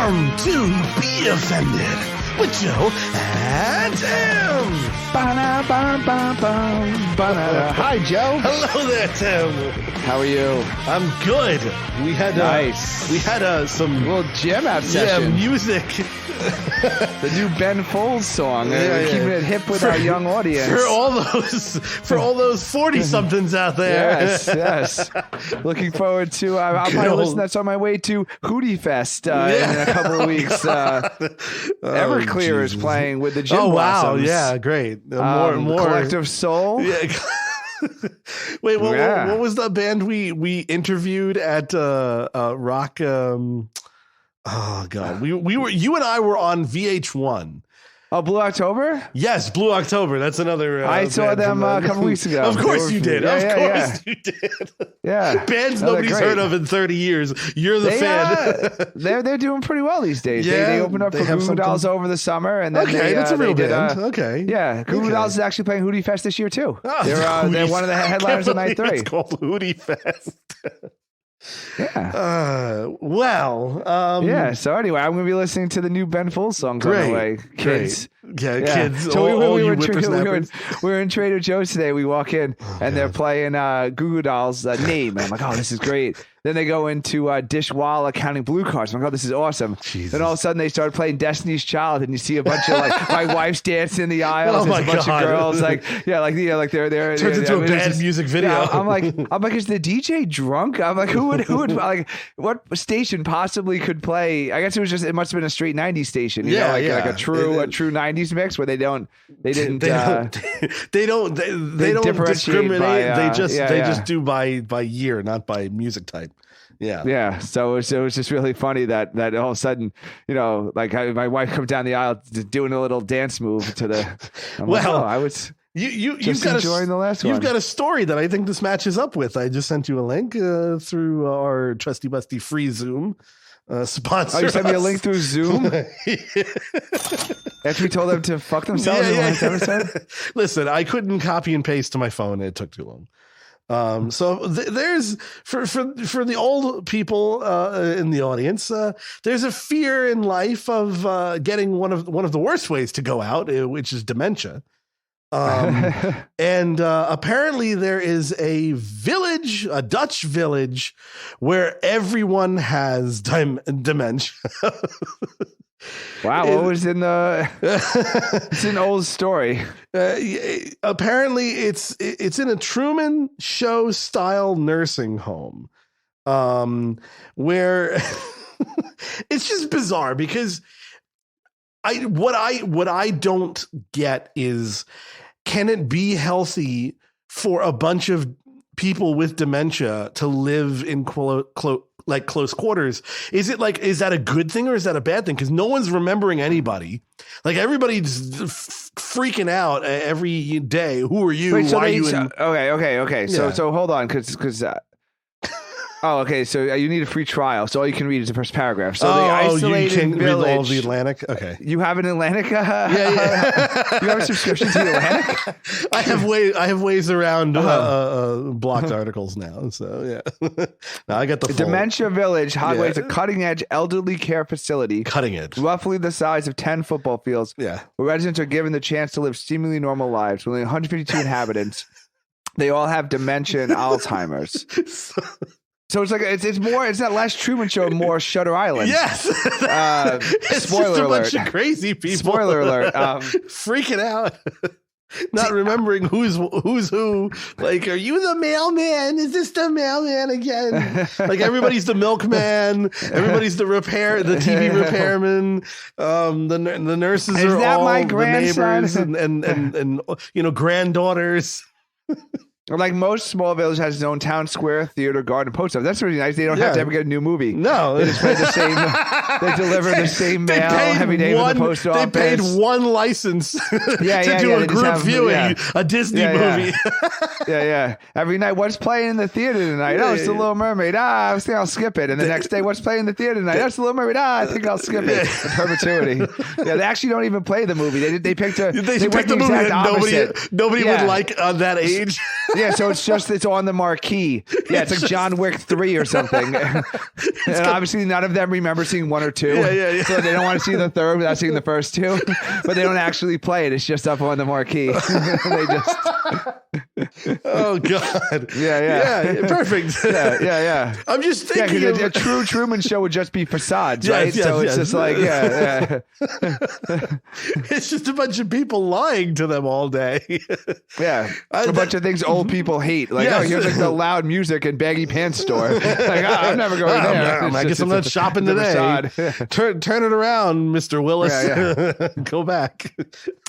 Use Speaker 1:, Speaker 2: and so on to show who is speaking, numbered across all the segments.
Speaker 1: Welcome to Be Offended with Joe and Tim.
Speaker 2: Hi, Joe.
Speaker 1: Hello there, Tim.
Speaker 2: How are you?
Speaker 1: I'm good. We had
Speaker 2: Nice.
Speaker 1: We had some
Speaker 2: Little jam out session.
Speaker 1: music
Speaker 2: The new Ben Folds song.
Speaker 1: Yeah,
Speaker 2: Keeping it hip with our young audience.
Speaker 1: for all those 40 somethings out there.
Speaker 2: Yes. Looking forward to. I'll
Speaker 1: Good
Speaker 2: probably
Speaker 1: old-
Speaker 2: listen. That's on my way to Hootie Fest in a couple of weeks. Everclear is playing with the Gin
Speaker 1: Oh wow!
Speaker 2: Blossoms.
Speaker 1: Yeah, great. More
Speaker 2: Collective Soul.
Speaker 1: Yeah. Wait,
Speaker 2: Yeah.
Speaker 1: what was the band we interviewed at Rock? Oh God, we were you and I were on VH1.
Speaker 2: Oh, Blue October.
Speaker 1: Yes, Blue October. That's another.
Speaker 2: I saw
Speaker 1: band
Speaker 2: them
Speaker 1: from
Speaker 2: a couple weeks ago.
Speaker 1: Of course
Speaker 2: They
Speaker 1: you
Speaker 2: were-
Speaker 1: did.
Speaker 2: yeah,
Speaker 1: Of
Speaker 2: yeah,
Speaker 1: course
Speaker 2: yeah.
Speaker 1: you did.
Speaker 2: Yeah.
Speaker 1: Bands
Speaker 2: No, they're
Speaker 1: nobody's
Speaker 2: great.
Speaker 1: heard of in 30 years. You're the fan.
Speaker 2: They're doing pretty well these days.
Speaker 1: Yeah,
Speaker 2: they opened up
Speaker 1: they
Speaker 2: for
Speaker 1: have
Speaker 2: Goo Goo
Speaker 1: something-
Speaker 2: Dolls over the summer, and then
Speaker 1: Okay, that's a
Speaker 2: they
Speaker 1: real
Speaker 2: did,
Speaker 1: band. Okay.
Speaker 2: Yeah, Goo Goo
Speaker 1: Okay.
Speaker 2: Dolls is actually playing Hootie Fest this year too.
Speaker 1: Oh,
Speaker 2: They're one of the
Speaker 1: I
Speaker 2: headliners
Speaker 1: can't
Speaker 2: on night
Speaker 1: believe
Speaker 2: 3.
Speaker 1: It's called Hootie Fest.
Speaker 2: Yeah.
Speaker 1: Yeah.
Speaker 2: So anyway, I'm going to be listening to the new Ben Folds songs on the way. Kids.
Speaker 1: Yeah,
Speaker 2: Yeah.
Speaker 1: kids.
Speaker 2: So
Speaker 1: all
Speaker 2: we
Speaker 1: you
Speaker 2: were
Speaker 1: whippersnappers.
Speaker 2: we were in Trader Joe's today. We walk in and they're playing Goo Goo Dolls' Name. And I'm like, oh, this is great. Then they go into Dishwalla counting blue cards. I'm like, oh, this is awesome.
Speaker 1: Jesus.
Speaker 2: Then all of a sudden they started playing Destiny's Child, and you see a bunch of like my wife's dancing in the aisles.
Speaker 1: Oh,
Speaker 2: There's
Speaker 1: my
Speaker 2: a bunch
Speaker 1: God.
Speaker 2: of girls like they're
Speaker 1: Turns into a
Speaker 2: it's
Speaker 1: bad
Speaker 2: just-
Speaker 1: music video.
Speaker 2: Yeah, I'm like, is the DJ drunk? I'm like, who would like what station possibly could play? I guess it must have been a straight '90s station. You know, like
Speaker 1: Yeah.
Speaker 2: a true '90s mix where they didn't
Speaker 1: they don't
Speaker 2: differentiate
Speaker 1: discriminate.
Speaker 2: by,
Speaker 1: they
Speaker 2: yeah.
Speaker 1: just do by year, not by music type. Yeah.
Speaker 2: Yeah, so it was just really funny that all of a sudden, like my wife comes down the aisle doing a little dance move to the. I'm like,
Speaker 1: Well,
Speaker 2: oh, I was
Speaker 1: You've
Speaker 2: just
Speaker 1: got
Speaker 2: enjoying the last
Speaker 1: You've
Speaker 2: one.
Speaker 1: got a story that I think this matches up with. I just sent you a link through our trusty busty free Zoom sponsor.
Speaker 2: Oh, you sent me a
Speaker 1: us.
Speaker 2: link through Zoom after we told them to fuck themselves in the last episode.
Speaker 1: Listen, I couldn't copy and paste to my phone. It took too long. So there's for the old people in the audience, there's a fear in life of getting one of the worst ways to go out, which is dementia. And apparently there is a Dutch village, where everyone has dementia.
Speaker 2: Wow, what was in the? It's an old story.
Speaker 1: Apparently, it's in a Truman Show style nursing home, where it's just bizarre because what I don't get is, can it be healthy for a bunch of people with dementia to live in close quarters? Is that a good thing or is that a bad thing? Because no one's remembering anybody. Like, everybody's freaking out every day. Who are you?
Speaker 2: Wait,
Speaker 1: Why are you in?
Speaker 2: Okay.
Speaker 1: Yeah.
Speaker 2: So hold on, because. Oh, okay. So you need a free trial. So all you can read is the first paragraph. So the
Speaker 1: you
Speaker 2: isolated
Speaker 1: can read all of
Speaker 2: village.
Speaker 1: the Atlantic. Okay.
Speaker 2: You have an Atlantic?
Speaker 1: Yeah.
Speaker 2: You have a subscription to the Atlantic?
Speaker 1: I have ways around blocked articles now. So yeah, now I got the full
Speaker 2: Dementia Village, Hotway,
Speaker 1: Yeah.
Speaker 2: is a cutting-edge elderly care facility,
Speaker 1: cutting edge.
Speaker 2: roughly the size of 10 football fields,
Speaker 1: Yeah.
Speaker 2: where residents are given the chance to live seemingly normal lives. With only 152 inhabitants, they all have dementia and Alzheimer's. So it's like it's not less Truman Show, more Shutter Island.
Speaker 1: Yes. It's
Speaker 2: Spoiler
Speaker 1: just a
Speaker 2: alert.
Speaker 1: bunch of crazy people.
Speaker 2: Spoiler alert.
Speaker 1: Freaking out. Not remembering who's who. Like, are you the mailman? Is this the mailman again? Like, everybody's the milkman. Everybody's the TV repairman. The nurses
Speaker 2: Is
Speaker 1: are
Speaker 2: that
Speaker 1: all
Speaker 2: my
Speaker 1: the
Speaker 2: grandson?
Speaker 1: neighbors and granddaughters.
Speaker 2: Like most small villages has its own town square, theater, garden, post office. That's really nice. They don't have to ever get a new movie.
Speaker 1: No,
Speaker 2: They just play the same. They deliver the same mail every day to the post office.
Speaker 1: They paid one license to do
Speaker 2: They
Speaker 1: a
Speaker 2: just
Speaker 1: group
Speaker 2: have-
Speaker 1: viewing, a Disney movie.
Speaker 2: Yeah. Every night, what's playing in the theater tonight? Oh, it's The Little Mermaid. I think I'll skip it. And the next day, what's playing in the theater tonight? Oh, it's The Little Mermaid. I think I'll skip it. In perpetuity. Yeah, they actually don't even play the movie. They picked
Speaker 1: They
Speaker 2: went
Speaker 1: picked
Speaker 2: the
Speaker 1: the movie
Speaker 2: exact
Speaker 1: that
Speaker 2: opposite.
Speaker 1: nobody
Speaker 2: Yeah.
Speaker 1: would like on that age.
Speaker 2: Yeah, so it's on the marquee. Yeah, it's like John Wick 3 or something. And obviously none of them remember seeing 1 or 2.
Speaker 1: Yeah.
Speaker 2: So they don't want to see the third without seeing the first 2. But they don't actually play it. It's just up on the marquee. They just
Speaker 1: Oh God.
Speaker 2: Yeah.
Speaker 1: Perfect.
Speaker 2: Yeah.
Speaker 1: I'm just thinking
Speaker 2: because a true Truman Show would just be facades, right? So it's just like,
Speaker 1: it's just a bunch of people lying to them all day.
Speaker 2: Yeah. A bunch of things old people hate. Like, here's like the loud music and baggy pants store. Like, I'm never going there.
Speaker 1: I guess I'm not shopping today. Turn it around, Mr. Willis. Go back.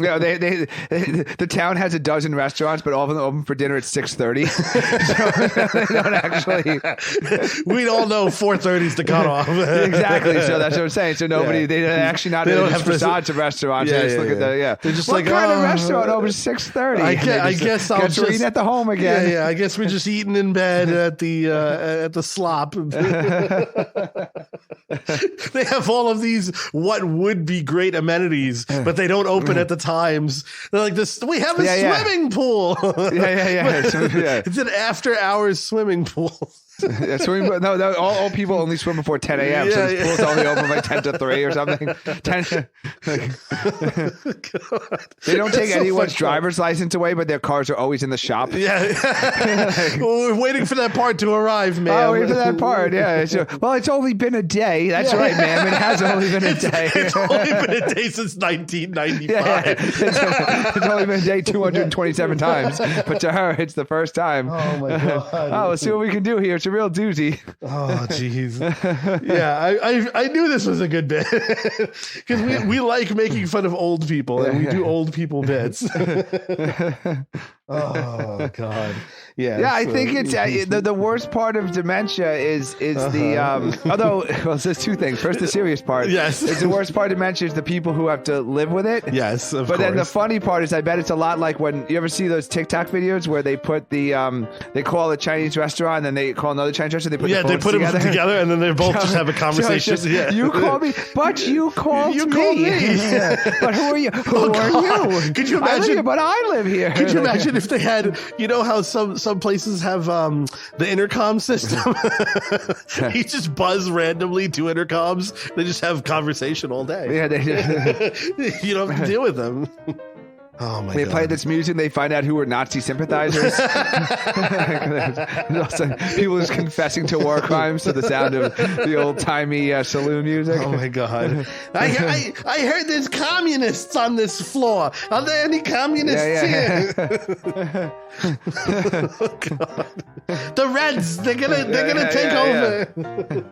Speaker 2: Yeah, the town has a dozen restaurants, but all of them open for dinner at 6:30. So they don't actually.
Speaker 1: We all know 4:30 is the cutoff.
Speaker 2: Exactly. So that's what I'm saying. So nobody, they're actually not in the facades of restaurants. They just look at the
Speaker 1: They're just
Speaker 2: what
Speaker 1: like,
Speaker 2: kind of restaurant opens 6:30?
Speaker 1: I guess I'll just
Speaker 2: eat at the home again.
Speaker 1: Yeah. I guess we're just eating in bed at the slop. They have all of these what would be great amenities, but they don't open at the times. They're like this. We have a swimming pool. It's an after-hours swimming pool.
Speaker 2: Swimming pool. No, all people only swim before 10 a.m. So this pool's only open like 10 to 3 or something. 10. They don't take anyone's driver's license away, but their cars are always in the shop.
Speaker 1: Well, we're waiting for that part to arrive, man.
Speaker 2: Wait for that part. Yeah. Well, it's only been a day. That's right, ma'am. It has only been a day.
Speaker 1: It's only been a day since 1995.
Speaker 2: It's only been a day 227 times, but to her, it's the first time.
Speaker 1: Oh my God.
Speaker 2: Let's see what we can do here. It's a real doozy.
Speaker 1: Oh, jeez. Yeah, I knew this was a good bit because we like making fun of old people and we do old people bits. Oh God. Yeah.
Speaker 2: I think it's the worst part of dementia is the although there's two things. First, the serious part.
Speaker 1: Yes.
Speaker 2: It's the worst part of dementia is the people who have to live with it.
Speaker 1: Yes, of
Speaker 2: course.
Speaker 1: Then
Speaker 2: the funny part is I bet it's a lot like when you ever see those TikTok videos where they put they call a Chinese restaurant and then they call another Chinese restaurant. They put them together
Speaker 1: and then they both just have a conversation.
Speaker 2: You call me, but you called me. But who are you? Who are you? Could you imagine? I live here, but I live here.
Speaker 1: Could you imagine if they had, how some places have the intercom system? You just buzz randomly to intercoms. They just have conversation all day.
Speaker 2: Yeah,
Speaker 1: you don't have to deal with them. Oh my God.
Speaker 2: They play this music and they find out who were Nazi sympathizers. People just confessing to war crimes to the sound of the old-timey saloon music.
Speaker 1: Oh my God. I heard there's communists on this floor. Are there any communists here? Oh God. The Reds, they're gonna take over.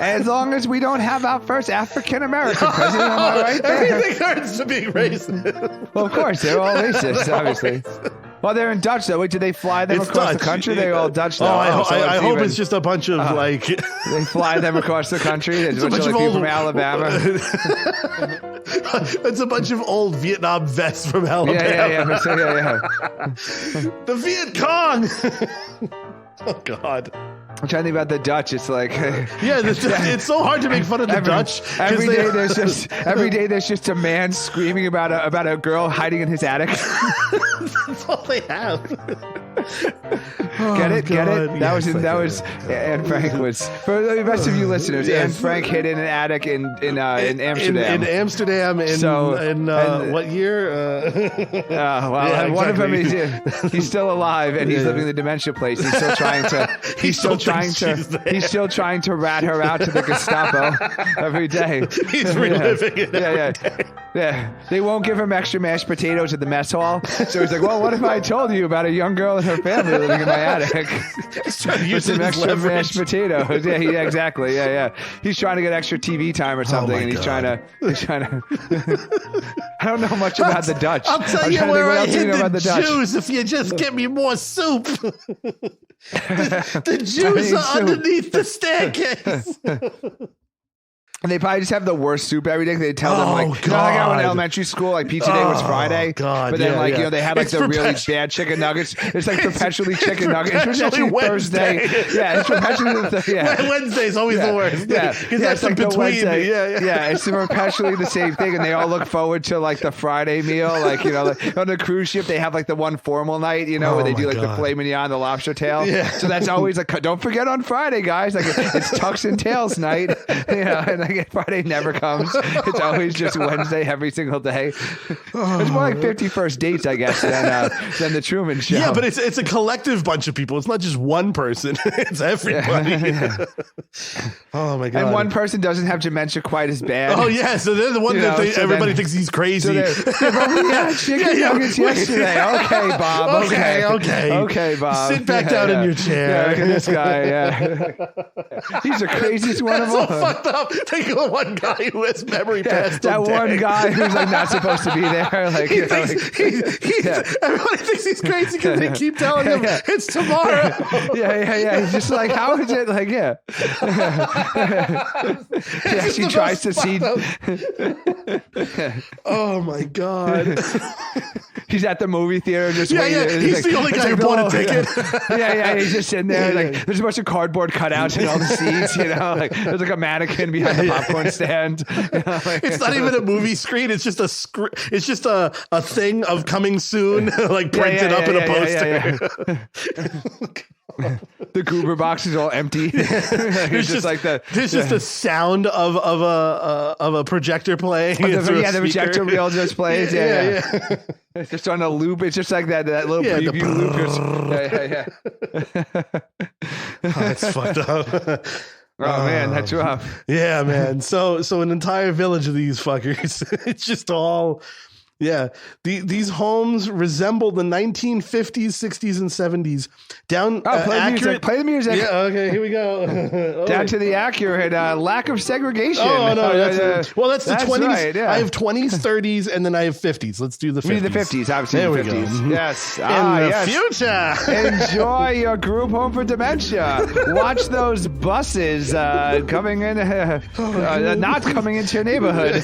Speaker 2: As long as we don't have our first African American president, am I right there?
Speaker 1: Everything hurts to being racist.
Speaker 2: Well, of course, they're all racist, obviously. Well, they're in Dutch, though. Wait, did they fly them across the country? They're all Dutch now.
Speaker 1: I hope it's just a bunch of
Speaker 2: They fly them across the country. There's a bunch of people from Alabama.
Speaker 1: It's a bunch of old Vietnam vets from Alabama.
Speaker 2: Yeah.
Speaker 1: The Viet Cong. Oh God.
Speaker 2: I'm trying to think about the Dutch. It's like,
Speaker 1: it's so hard to make fun of the Dutch.
Speaker 2: Every day there's just a man screaming about a girl hiding in his attic.
Speaker 1: That's all they have.
Speaker 2: Get it? That was Anne Frank was, for the rest of you listeners, Anne Frank hid in an attic in Amsterdam.
Speaker 1: In Amsterdam in what year?
Speaker 2: One of them he's still alive and he's living in the dementia place. He's still trying to rat her out to the Gestapo every day.
Speaker 1: He's reliving it every day.
Speaker 2: Yeah. They won't give him extra mashed potatoes at the mess hall. So he's like, well, what if I told you about a young girl and her family living in my attic?
Speaker 1: He's trying to use
Speaker 2: some extra mashed potatoes. Yeah, exactly. Yeah. He's trying to get extra TV time or something, and he's trying to. I don't know much about the Dutch.
Speaker 1: I'll tell you where I hid the Jews if you just get me more soup. The Jews are underneath the staircase.
Speaker 2: And they probably just have the worst soup every day. They tell them like, you know, like how in elementary school, like pizza day was Friday.
Speaker 1: God,
Speaker 2: but then you know, they had like the really bad chicken nuggets. It's like perpetually chicken nuggets. It's perpetually Thursday. Yeah, it's perpetually
Speaker 1: Wednesday's always the worst.
Speaker 2: Yeah,
Speaker 1: because that's like between.
Speaker 2: Wednesday. Yeah, it's perpetually the same thing, and they all look forward to like the Friday meal. Like, you know, like on the cruise ship, they have like the one formal night, you know, where they do like the filet mignon, the lobster tail.
Speaker 1: Yeah.
Speaker 2: So that's always like, don't forget on Friday, guys. Like it's tux and tails night. You know, and like Friday never comes. It's always just Wednesday every single day. It's more like 51st dates, I guess, than the Truman Show.
Speaker 1: Yeah, but it's a collective bunch of people. It's not just one person. It's everybody. Oh my God.
Speaker 2: And one person doesn't have dementia quite as bad.
Speaker 1: Oh yeah, so they're the one that everybody thinks he's crazy.
Speaker 2: Chicken nuggets yesterday. Okay, Bob. Okay, Bob.
Speaker 1: Sit back down in your chair.
Speaker 2: Yeah, look at this guy. Yeah, he's the craziest one of all.
Speaker 1: So fucked up. Think of one guy who has memory past
Speaker 2: that one guy who's like not supposed to be there. Like,
Speaker 1: everybody thinks he's crazy because they keep telling him it's tomorrow.
Speaker 2: Yeah. He's just like, how is it? Like, he actually tries to see.
Speaker 1: Oh my God.
Speaker 2: He's at the movie theater just waiting.
Speaker 1: He's the only guy who bought a ticket.
Speaker 2: He's just sitting there. Like, there's a bunch of cardboard cutouts in all the seats. You know, like there's like a mannequin behind the popcorn stand. You know, like,
Speaker 1: it's not even a movie screen. It's just it's just a thing of coming soon, like printed up in a poster.
Speaker 2: The Goober box is all empty.
Speaker 1: There's just like there's just a sound of a projector playing.
Speaker 2: The projector reel just plays. Yeah. It's just on a loop. It's just like that little preview loop.
Speaker 1: It's fucked up.
Speaker 2: Oh man, that's rough.
Speaker 1: Yeah, man. So an entire village of these fuckers. It's just all. Yeah, these homes resemble the 1950s, 60s, and 70s.
Speaker 2: Play the music.
Speaker 1: Yeah, okay, here we go.
Speaker 2: Down to the accurate lack of segregation.
Speaker 1: Oh no, that's the 20s.
Speaker 2: Right, yeah.
Speaker 1: I have 20s, 30s, and then I have 50s. Let's do the 50s.
Speaker 2: We do the 50s, obviously.
Speaker 1: There
Speaker 2: the
Speaker 1: we
Speaker 2: 50s.
Speaker 1: go.
Speaker 2: Yes.
Speaker 1: In the future.
Speaker 2: Enjoy your group home for dementia. Watch those buses coming in, not coming into your neighborhood,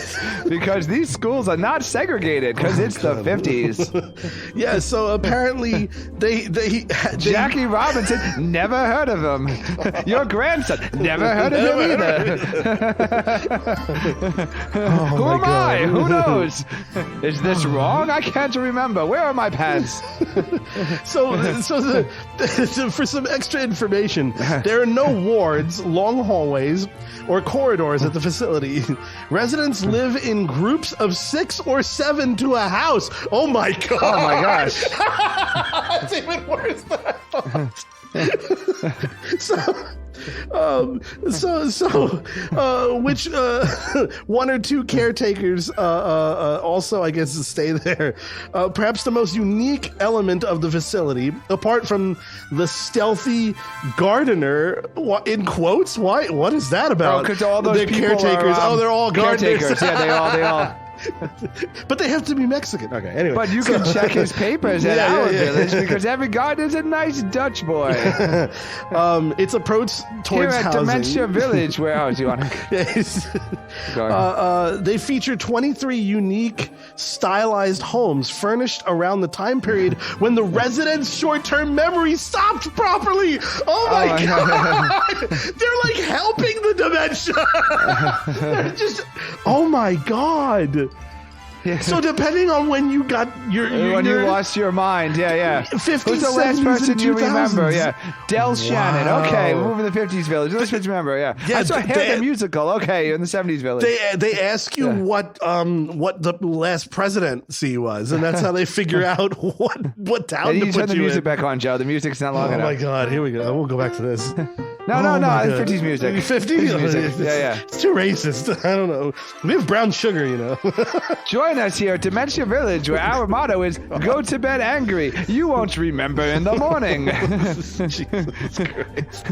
Speaker 2: because these schools are not segregated. Because it's the 50s.
Speaker 1: Yeah, so apparently they
Speaker 2: Jackie Robinson, never heard of him. Your grandson, never heard of him either. Who am I? Who knows? Is this wrong? I can't remember. Where are my pants?
Speaker 1: So for some extra information, there are no wards, long hallways, or corridors at the facility. Residents live in groups of 6 or 7 to a house. Oh my God.
Speaker 2: Oh my gosh.
Speaker 1: That's even worse than I thought. Which one or two caretakers also, I guess, stay there. Perhaps the most unique element of the facility, apart from the stealthy gardener, in quotes. Why? What is that about?
Speaker 2: Because all those people
Speaker 1: caretakers. They're all gardeners.
Speaker 2: Caretakers. Yeah, they all.
Speaker 1: But they have to be Mexican. Okay, anyway.
Speaker 2: But you can check his papers at our village because every gardener's a nice Dutch boy.
Speaker 1: Its approach towards
Speaker 2: here at
Speaker 1: housing.
Speaker 2: Dementia Village, where else you want to
Speaker 1: they feature 23 unique, stylized homes furnished around the time period when the residents' short-term memory stopped properly. Oh my God! They're like helping the dementia. They're just, oh my God. Yeah. So depending on when you got you
Speaker 2: lost your mind,
Speaker 1: 50s,
Speaker 2: who's the last person you
Speaker 1: 2000s?
Speaker 2: Remember? Yeah, Del Shannon. Okay, we're moving to the 50s village. Let's remember. Yeah, I saw Hair the musical. Okay, in the 70s village.
Speaker 1: They ask you what the last presidency was, and that's how they figure out what town to put
Speaker 2: turn the
Speaker 1: you
Speaker 2: music
Speaker 1: in.
Speaker 2: back on, Joe. The music's not long enough.
Speaker 1: Oh my God, here we go. I won't go back to this.
Speaker 2: No, 50s music.
Speaker 1: 50s
Speaker 2: music. Yeah.
Speaker 1: It's too racist. I don't know. We have brown sugar, you know.
Speaker 2: Join us here at Dementia Village, where our motto is "Go to bed angry. You won't remember in the morning."
Speaker 1: Jesus Christ.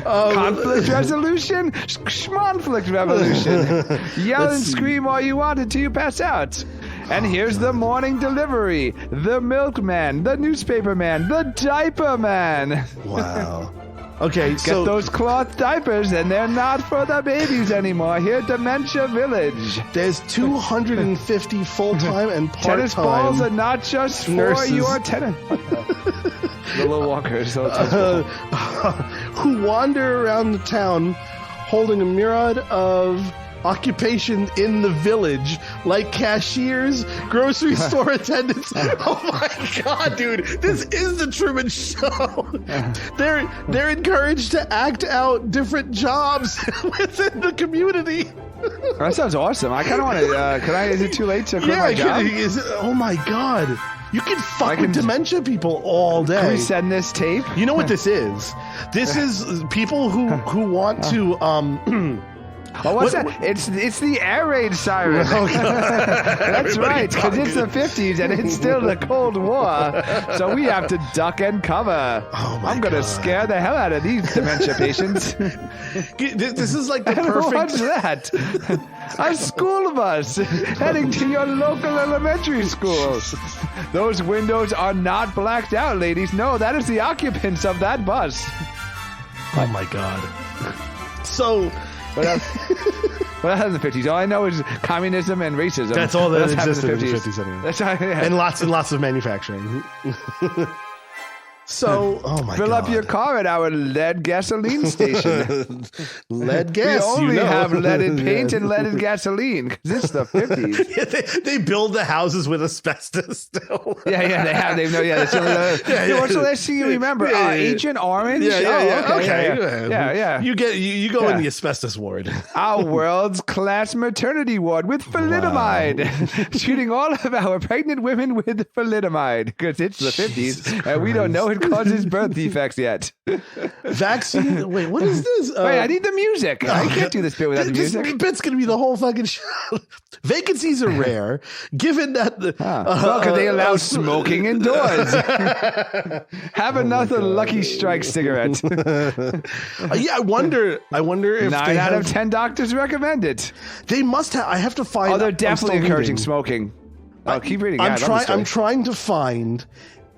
Speaker 2: Conflict resolution, schmonflict revolution. Yell and scream all you want until you pass out. And here's the morning delivery, the milkman, the newspaper man, the diaper man.
Speaker 1: Wow. Okay,
Speaker 2: Get
Speaker 1: so
Speaker 2: those cloth diapers, and they're not for the babies anymore. Here at Dementia Village.
Speaker 1: there's 250 full-time and part-time
Speaker 2: Tennis balls are not just for
Speaker 1: nurses.
Speaker 2: your tennis. The little walkers.
Speaker 1: Who wander around the town holding a myriad of occupations in the village, like cashiers, grocery store attendants. Oh my God, dude, this is the Truman Show. They're encouraged to act out different jobs within the community.
Speaker 2: That sounds awesome. I kind of want to. Is it too late to quit my job?
Speaker 1: Oh my God. You can fuck with dementia people all day.
Speaker 2: Can we send this tape?
Speaker 1: You know what this is? This is people who want to
Speaker 2: Oh, what's that? It's the air raid siren.
Speaker 1: Oh,
Speaker 2: That's right, because it's the 50s and it's still the Cold War. So we have to duck and cover.
Speaker 1: Oh my
Speaker 2: I'm going to
Speaker 1: God.
Speaker 2: scare the hell out of these dementia patients.
Speaker 1: This is like the
Speaker 2: What's
Speaker 1: perfect.
Speaker 2: that? A school bus heading to your local elementary school. Those windows are not blacked out, ladies. No, that is the occupants of that bus.
Speaker 1: Oh my God. So
Speaker 2: What else? What else in the 50s? All I know is communism and racism.
Speaker 1: that's all that
Speaker 2: happened
Speaker 1: existed in the 50s anyway.
Speaker 2: That's all, yeah.
Speaker 1: And lots of manufacturing. So, oh my
Speaker 2: Fill
Speaker 1: God.
Speaker 2: up your car at our lead gasoline station.
Speaker 1: Lead gas.
Speaker 2: We only
Speaker 1: you know.
Speaker 2: have leaded paint and leaded gasoline because it's the 50s.
Speaker 1: Yeah, they build the houses with asbestos still.
Speaker 2: Yeah, they have. They know. Yeah, that's the only. What's the last thing you remember?
Speaker 1: Yeah.
Speaker 2: Agent Orange.
Speaker 1: Yeah.
Speaker 2: Oh,
Speaker 1: Okay.
Speaker 2: Yeah.
Speaker 1: You go in
Speaker 2: Yeah.
Speaker 1: the asbestos ward.
Speaker 2: Our world's class maternity ward with thalidomide, treating all of our pregnant women with thalidomide because it's the 50s and we don't know it causes birth defects yet.
Speaker 1: Vaccine. Wait, what is this?
Speaker 2: Wait, I need the music. I can't do this bit without the
Speaker 1: This
Speaker 2: music.
Speaker 1: bit's gonna be the whole fucking show. Vacancies are rare, given that
Speaker 2: Well, because they allow smoking indoors. Have another Lucky Strike cigarette.
Speaker 1: Yeah, I wonder if
Speaker 2: 9 out of 10 doctors recommend it.
Speaker 1: They must have. I have to find.
Speaker 2: Oh, they're
Speaker 1: I'm
Speaker 2: definitely
Speaker 1: still
Speaker 2: encouraging
Speaker 1: reading.
Speaker 2: smoking. Oh, keep reading.
Speaker 1: I'm
Speaker 2: Yeah, I love the story.
Speaker 1: I'm trying to find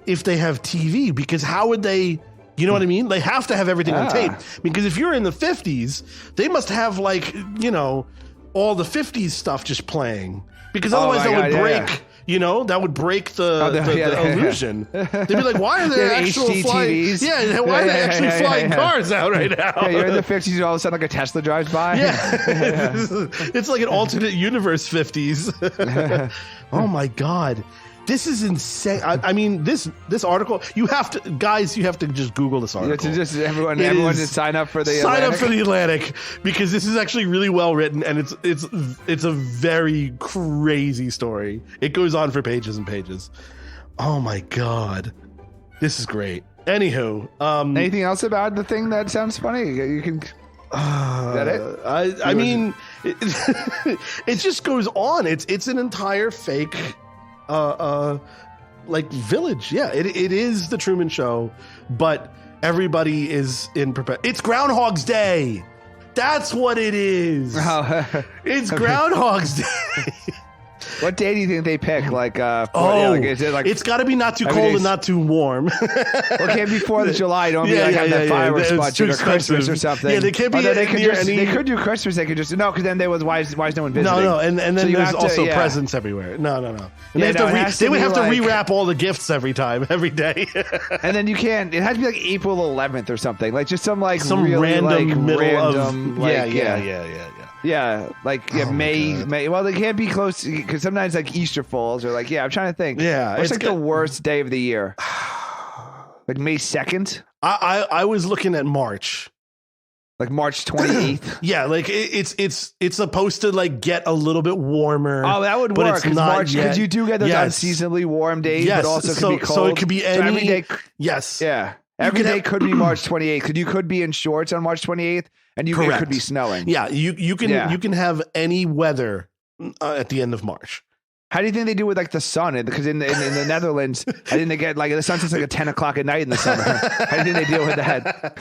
Speaker 1: if they have TV, because how would they? You know what I mean? They have to have everything on tape, because if you're in the 50s, they must have all the 50s stuff just playing, because otherwise
Speaker 2: my
Speaker 1: that would
Speaker 2: God,
Speaker 1: break.
Speaker 2: yeah.
Speaker 1: You know, that would break the illusion. They'd be like, why are there
Speaker 2: They're
Speaker 1: actual
Speaker 2: HD
Speaker 1: flying?
Speaker 2: TVs.
Speaker 1: Yeah, why are there actually flying cars out right now?
Speaker 2: Yeah, you're in the 50s and all of a sudden like a Tesla drives by.
Speaker 1: Yeah. It's like an alternate universe 50s. Oh my God. This is insane. I mean, this article, you have to just Google this article.
Speaker 2: To just everyone
Speaker 1: is-
Speaker 2: just sign up for the
Speaker 1: Sign up
Speaker 2: Atlantic.
Speaker 1: for the Atlantic, because this is actually really well written, and it's a very crazy story. It goes on for pages and pages. Oh my God. This is great. Anywho,
Speaker 2: Anything else about the thing that sounds funny? You can. Is that it?
Speaker 1: I mean, it just goes on. It's an entire fake, village. Yeah, it is the Truman Show, but everybody is in It's Groundhog's Day. That's what it is.
Speaker 2: Oh.
Speaker 1: It's Groundhog's Day.
Speaker 2: What day do you think they pick? Is it
Speaker 1: it's got to be not too
Speaker 2: every
Speaker 1: cold
Speaker 2: day's-
Speaker 1: and not too warm.
Speaker 2: Well, it can't be 4th of July. Don't be have that fireworks
Speaker 1: It's
Speaker 2: budget
Speaker 1: too
Speaker 2: or Christmas
Speaker 1: expensive.
Speaker 2: or something.
Speaker 1: Yeah, they can't be
Speaker 2: Although they could
Speaker 1: near
Speaker 2: just,
Speaker 1: any-
Speaker 2: They could do Christmas. They could just because then there was why is no one visiting?
Speaker 1: No, and then
Speaker 2: So you
Speaker 1: there's
Speaker 2: have to-
Speaker 1: also
Speaker 2: yeah.
Speaker 1: presents everywhere. No. And
Speaker 2: Yeah,
Speaker 1: they would have to
Speaker 2: be
Speaker 1: rewrap all the gifts every day.
Speaker 2: And then you can't. It has to be like April 11th or something. Like just some
Speaker 1: Some
Speaker 2: really,
Speaker 1: random middle
Speaker 2: random,
Speaker 1: of
Speaker 2: Yeah, May. Well, they can't be close because sometimes like Easter falls or I'm trying to think.
Speaker 1: Yeah,
Speaker 2: what's
Speaker 1: it's
Speaker 2: like the worst day of the year? Like May 2nd,
Speaker 1: I was looking at March.
Speaker 2: like March 28th.
Speaker 1: Yeah, it's supposed to get a little bit warmer.
Speaker 2: Oh, that would
Speaker 1: but
Speaker 2: work
Speaker 1: it's
Speaker 2: because
Speaker 1: not
Speaker 2: March
Speaker 1: yet.
Speaker 2: because you do get those
Speaker 1: Yes.
Speaker 2: unseasonably warm days,
Speaker 1: Yes,
Speaker 2: but also
Speaker 1: so
Speaker 2: could be cold.
Speaker 1: so it could be any
Speaker 2: every day.
Speaker 1: Yes.
Speaker 2: Yeah, every
Speaker 1: could
Speaker 2: day
Speaker 1: have-
Speaker 2: could be March 28th because you could be in shorts on March 28th, and it
Speaker 1: Correct.
Speaker 2: could be snowing.
Speaker 1: Yeah, you can
Speaker 2: Yeah.
Speaker 1: you can have any weather at the end of March.
Speaker 2: How do you think they do with like the sun? Because in the Netherlands, I think they get like the sun sets like at 10 o'clock at night in the summer. How do you think they deal with that?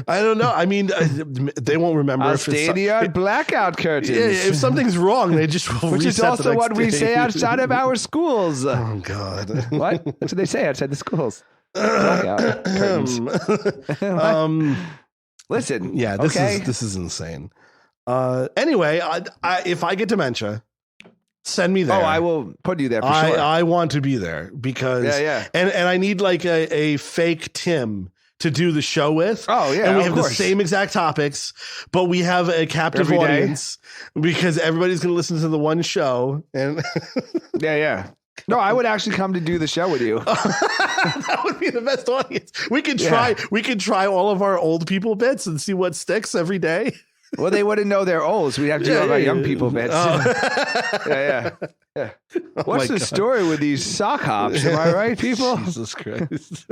Speaker 1: I don't know. I mean, they won't remember.
Speaker 2: I'll stay in the blackout curtains.
Speaker 1: Yeah, if something's wrong, they just will
Speaker 2: Which is also what we say outside of our schools.
Speaker 1: Oh God!
Speaker 2: What? That's what they say outside the schools. Blackout curtains. Listen.
Speaker 1: Yeah, this is insane. Anyway, if I get dementia, send me there.
Speaker 2: Oh, I will put you there for sure.
Speaker 1: I want to be there because and I need like a fake Tim to do the show with.
Speaker 2: Oh yeah,
Speaker 1: and we have the same exact topics, but we have a captive audience because everybody's going to listen to the one show. And
Speaker 2: yeah. No, I would actually come to do the show with you.
Speaker 1: That would be the best audience. We could try. We could try all of our old people bits and see what sticks every day.
Speaker 2: Well, they wouldn't know they're old, so we'd have to do all our young people bits. Yeah. What's the story with these sock hops? Am I right, people?
Speaker 1: Jesus Christ.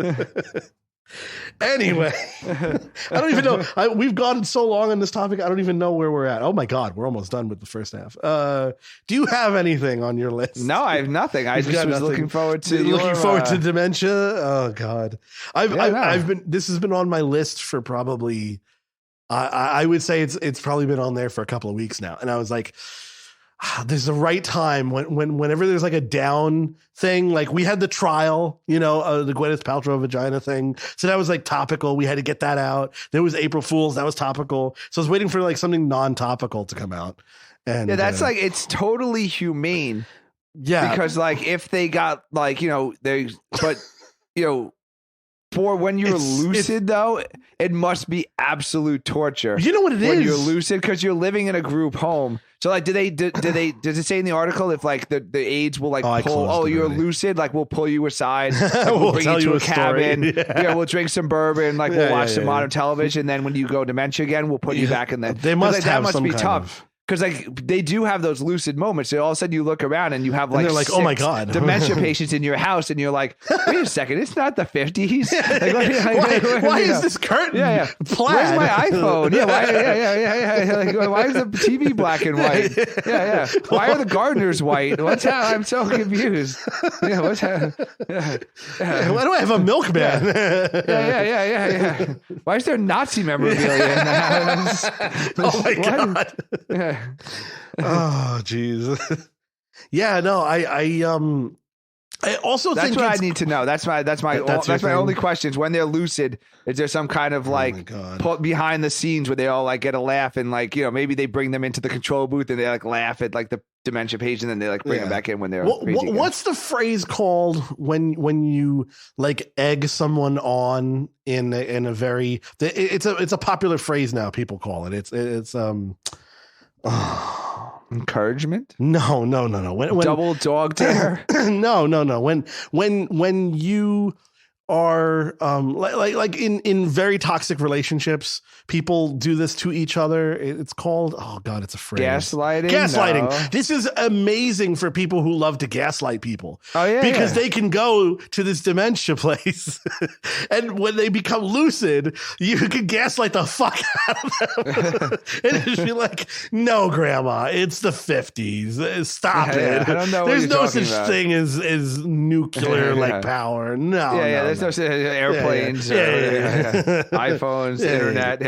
Speaker 1: Anyway, I don't even know. We've gone so long on this topic. I don't even know where we're at. Oh my God, we're almost done with the first half. Do you have anything on your list?
Speaker 2: No, I have nothing. I just was looking forward to
Speaker 1: dementia. Oh God, I've been. This has been on my list for probably. I would say it's probably been on there for a couple of weeks now, and I was like, there's the right time whenever there's like a down thing. Like we had the trial, the Gwyneth Paltrow vagina thing, so that was like topical. We had to get that out. There was April Fool's, that was topical. So I was waiting for like something non-topical to come out. And
Speaker 2: that's like it's totally humane.
Speaker 1: Yeah,
Speaker 2: because like if they got like for when you're lucid, though, it must be absolute torture.
Speaker 1: You know what it is?
Speaker 2: When you're lucid, because you're living in a group home. So, like, does it say in the article if, like, the aides will, like, pull, you're lucid, like, we'll pull you aside, like, we'll bring you to a cabin, we'll drink some bourbon, like, we'll watch some modern television, and then when you go dementia again, we'll put you back in the...
Speaker 1: They must have
Speaker 2: that must
Speaker 1: some
Speaker 2: be
Speaker 1: kind
Speaker 2: tough. Because like they do have those lucid moments. So all of a sudden you look around and you have like,
Speaker 1: they're like, oh my God,
Speaker 2: dementia patients in your house, and you're like, wait a second, it's not the 50s.
Speaker 1: Why is this curtain plaid?
Speaker 2: Where's my iPhone? Like, why is the TV black and white? Why are the gardeners white? I'm so confused.
Speaker 1: Why do I have a milkman?
Speaker 2: Why is there Nazi memorabilia in the house?
Speaker 1: Oh my God. Oh geez. Yeah, no, I also
Speaker 2: that's
Speaker 1: think
Speaker 2: what I need to know. That's my only questions. When they're lucid, is there some kind of like behind the scenes where they all like get a laugh and like maybe they bring them into the control booth and they like laugh at like the dementia page and then they like bring them back in when they're
Speaker 1: what's the phrase called when you like egg someone on in a very it's a popular phrase now, people call it it's
Speaker 2: encouragement?
Speaker 1: No. When
Speaker 2: double dog dare?
Speaker 1: No. When you are like in very toxic relationships, people do this to each other. It's called, oh God, it's a phrase.
Speaker 2: Gaslighting.
Speaker 1: No. This is amazing for people who love to gaslight people.
Speaker 2: Oh yeah,
Speaker 1: because they can go to this dementia place, and when they become lucid, you can gaslight the fuck out of them, and just be like, "No, Grandma, it's the 50s. Stop it.
Speaker 2: I don't know.
Speaker 1: There's no such thing as nuclear like power. No.
Speaker 2: There's no airplanes, iPhones, internet.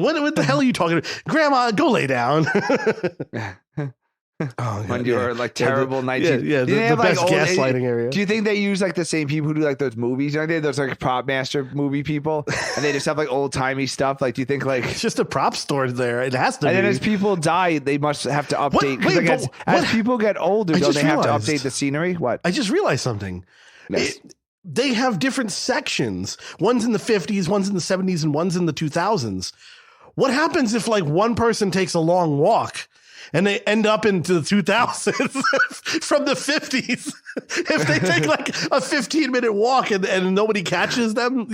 Speaker 1: What the hell are you talking about? Grandma, go lay down.
Speaker 2: When you're like terrible 19.
Speaker 1: The best gaslighting area.
Speaker 2: Do you think they use like the same people who do like those movies? Aren't they those like prop master movie people? And they just have like old timey stuff. Like, do you think like
Speaker 1: it's just a prop store there? It has to.
Speaker 2: And
Speaker 1: be.
Speaker 2: then as people die, they must have to update. As people get older, don't they have to update the scenery? What?
Speaker 1: I just realized something.
Speaker 2: Yes.
Speaker 1: They have different sections. One's in the 50s, one's in the 70s, and one's in the 2000s. What happens if like one person takes a long walk and they end up into the 2000s from the 50s? If they take like a 15-minute walk and nobody catches them,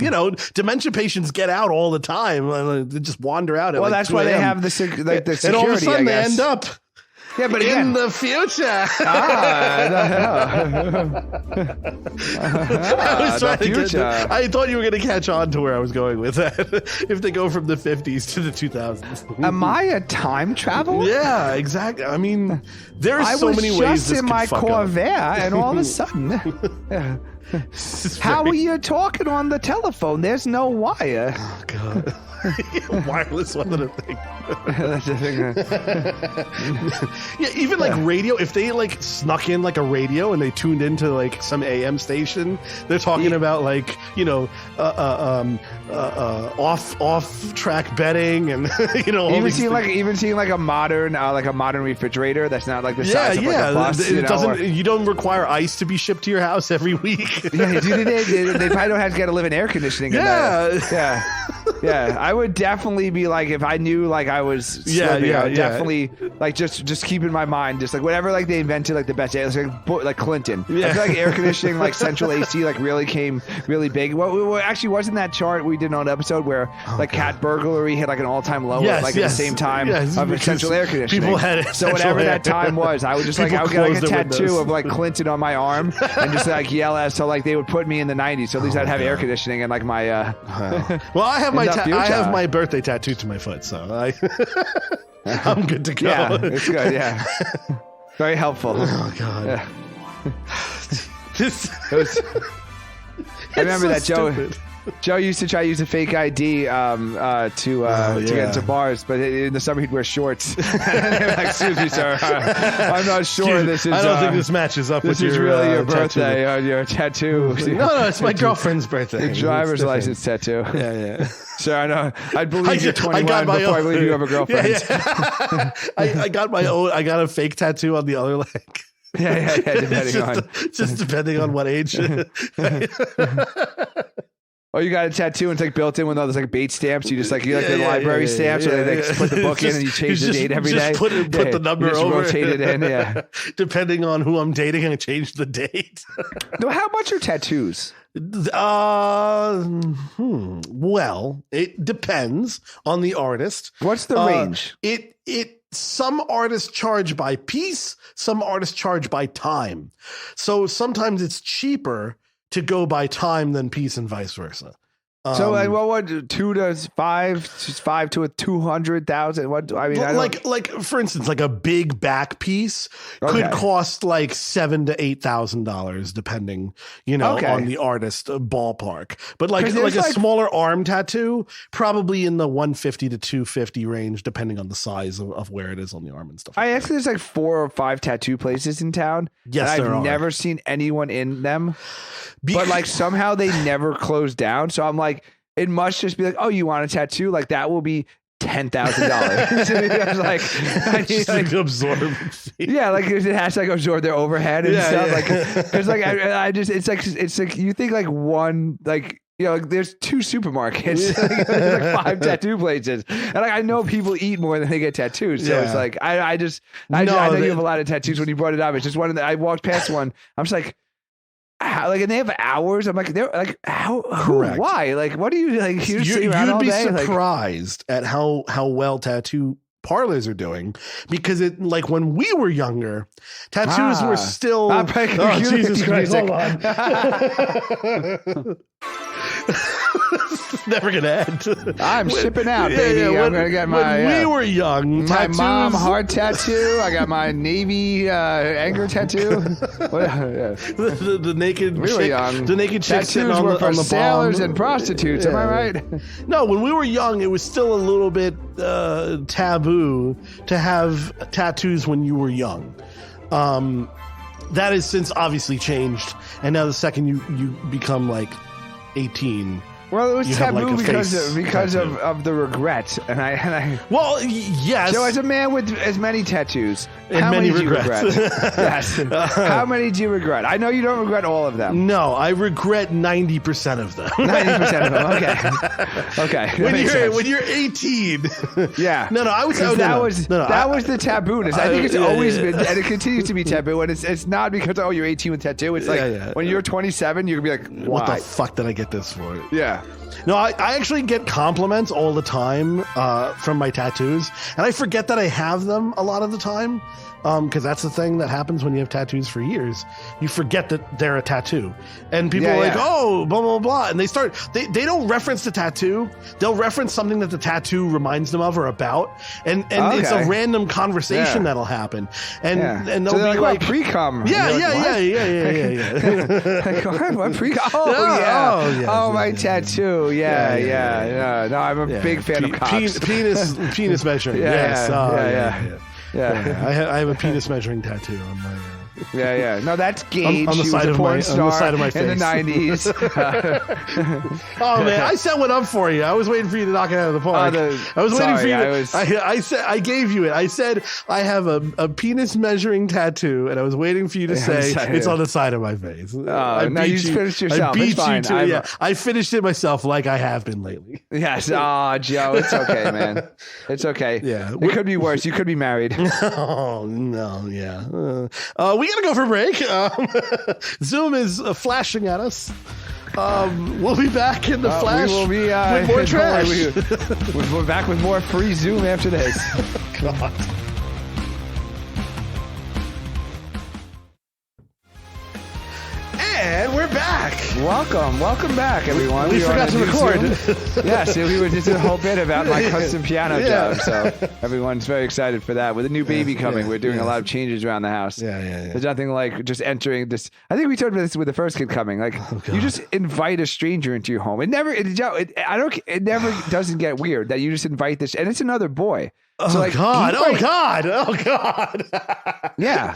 Speaker 1: dementia patients get out all the time. They just wander out.
Speaker 2: Well,
Speaker 1: like
Speaker 2: that's why they have the security.
Speaker 1: And all of a sudden they end up
Speaker 2: Yeah, but again,
Speaker 1: in the future. I thought you were going to catch on to where I was going with that. If they go from the 50s to the 2000s.
Speaker 2: Am I a time travel?
Speaker 1: Yeah, exactly. I mean, there's so many ways this
Speaker 2: in
Speaker 1: could
Speaker 2: my
Speaker 1: fuck
Speaker 2: Corvair,
Speaker 1: up.
Speaker 2: and all of a sudden, how are you talking on the telephone? There's no wire.
Speaker 1: Oh God. Wireless wasn't a thing.
Speaker 2: That's the thing.
Speaker 1: Yeah, even like radio, if they like snuck in like a radio and they tuned into like some AM station, they're talking about like, you know, off track betting and you know, all
Speaker 2: even
Speaker 1: these
Speaker 2: seeing like a modern refrigerator that's not like the size of like a bus.
Speaker 1: You don't require ice to be shipped to your house every week.
Speaker 2: Yeah, they probably don't have to get to live in air conditioning. Yeah. I would definitely be like, if I knew like I was slipping, I would definitely like just keep in my mind just like whatever like they invented like the best like Clinton.
Speaker 1: Yeah.
Speaker 2: I feel like air conditioning like central AC like really came really big. What actually wasn't that chart we did on an episode where cat burglary hit like an all-time low at the same time of central air conditioning.
Speaker 1: People had
Speaker 2: so whatever that time was, I would just like I would get like a tattoo of like Clinton on my arm and just like yell at so like they would put me in the 90s. So at least I'd have air conditioning and like my
Speaker 1: well, I have my birthday tattoo to my foot, so I'm good to go.
Speaker 2: Yeah, it's good. Yeah, very helpful.
Speaker 1: Oh God.
Speaker 2: Yeah. I remember that Joe used to try to use a fake ID to get into bars, but in the summer he'd wear shorts. Like, excuse me, sir, I'm not sure this is.
Speaker 1: I don't think this matches up with your.
Speaker 2: This is really your birthday on your tattoo.
Speaker 1: No, it's my girlfri's birthday.
Speaker 2: Your driver's license tattoo.
Speaker 1: Yeah.
Speaker 2: Sir, I know. I believe you're 21 before I believe you have a girlfriend.
Speaker 1: Yeah. I got my own. I got a fake tattoo on the other leg.
Speaker 2: Yeah. Depending
Speaker 1: depending on what age.
Speaker 2: Oh, you got a tattoo and it's like built in with all those like bait stamps. You just like the library stamps, or they like put the book in and you change the date every day.
Speaker 1: Put the number over.
Speaker 2: Rotate it in. Yeah.
Speaker 1: Depending on who I'm dating, I change the date.
Speaker 2: How much are tattoos?
Speaker 1: Well, it depends on the artist.
Speaker 2: What's the range?
Speaker 1: Some artists charge by piece, some artists charge by time. So sometimes it's cheaper to go by time than piece and vice versa.
Speaker 2: So like what would 2 to 5 to 200,000? What I mean,
Speaker 1: well, like for instance, like a big back piece could cost like $7,000 to $8,000 depending, on the artist ballpark. But like a smaller arm tattoo, probably in the $150 to $250 range, depending on the size of where it is on the arm and stuff.
Speaker 2: I actually there's like 4 or 5 tattoo places in town.
Speaker 1: Yes,
Speaker 2: I've never seen anyone in them. But like somehow they never close down. So I'm like, it must just be like, oh, you want a tattoo? Like that will be $10,000. Like, I need like
Speaker 1: absorb.
Speaker 2: Yeah, like it has to like absorb their overhead and stuff.
Speaker 1: Yeah.
Speaker 2: Like, because like I just it's like you think like one like. Like there's 2 supermarkets, there's like 5 tattoo places, and like I know people eat more than they get tattoos. So it's like I know you have a lot of tattoos. When you brought it up, it's just one of the. I walked past one. I'm just like. How, like, and they have hours. I'm like, they're like, how?
Speaker 1: Correct.
Speaker 2: Who, why? Like, what do you like? You'd
Speaker 1: be surprised at how well tattoo parlors are doing, because it like when we were younger, tattoos were still. Jesus Christ! Hold on. Never gonna end.
Speaker 2: I'm shipping out, baby. I'm gonna get my.
Speaker 1: When we were young,
Speaker 2: my mom heart tattoo. I got my Navy anchor tattoo.
Speaker 1: The naked.
Speaker 2: We were young.
Speaker 1: The naked chick sitting
Speaker 2: on
Speaker 1: the
Speaker 2: sailors
Speaker 1: bomb.
Speaker 2: and prostitutes. Am I right?
Speaker 1: No, when we were young, it was still a little bit taboo to have tattoos when you were young. That has since obviously changed, and now the second you become like 18.
Speaker 2: Well, it was taboo because of the regret, and I.
Speaker 1: Well, yes.
Speaker 2: So, as a man with as many tattoos,
Speaker 1: and
Speaker 2: how many do you
Speaker 1: regret?
Speaker 2: Yes. How many do you regret? I know you don't regret all of them.
Speaker 1: No, I regret 90% of them.
Speaker 2: 90% of them. Okay.
Speaker 1: When you're 18.
Speaker 2: Yeah.
Speaker 1: No. I was.
Speaker 2: That was the taboo-ness. I think it's always been, and it continues to be taboo. And it's not because you're 18 with tattoo. It's like when you're 27, you're gonna be like, why?
Speaker 1: What the fuck did I get this for?
Speaker 2: Yeah. Yeah.
Speaker 1: No, I actually get compliments all the time from my tattoos, and I forget that I have them a lot of the time. Because that's the thing that happens when you have tattoos for years. You forget that they're a tattoo. And people are like, oh, blah, blah, blah. And they don't reference the tattoo. They'll reference something that the tattoo reminds them of or about. And it's a random conversation that'll happen. And they'll be like,
Speaker 2: pre-cum.
Speaker 1: Yeah.
Speaker 2: Like, what pre-cum? Oh, my tattoo. Yeah. No, I'm a big fan of cocks.
Speaker 1: Penis measuring.
Speaker 2: Yeah.
Speaker 1: I have a penis measuring tattoo on my.
Speaker 2: No, that's Gage.
Speaker 1: On the side of my face.
Speaker 2: In the 90s.
Speaker 1: Oh man, I set one up for you. I was waiting for you to knock it out of the park. I was waiting for you. I gave you it. I said I have a penis measuring tattoo, and I was waiting for you to say it's on the side of my face.
Speaker 2: No, you just finished yourself.
Speaker 1: I beat
Speaker 2: it's fine.
Speaker 1: you to it. I finished it myself, like I have been lately.
Speaker 2: Yes. Joe, it's okay, man. It's okay.
Speaker 1: Yeah,
Speaker 2: it could be worse. You could be married.
Speaker 1: Oh no, yeah. We gotta go for a break. Zoom is flashing at us. We'll be back in the flash
Speaker 2: we will be,
Speaker 1: with more trash.
Speaker 2: We're back with more free Zoom after this.
Speaker 1: God. And we're back.
Speaker 2: Welcome back, everyone.
Speaker 1: We forgot to record.
Speaker 2: Yes, we were just a whole bit about my custom piano job, so everyone's very excited for that. With a new baby coming, we're doing a lot of changes around the house.
Speaker 1: Yeah.
Speaker 2: There's nothing like just entering this. I think we talked about this with the first kid coming. Like you just invite a stranger into your home. It never doesn't get weird that you just invite this, and it's another boy. So like,
Speaker 1: God.
Speaker 2: Yeah.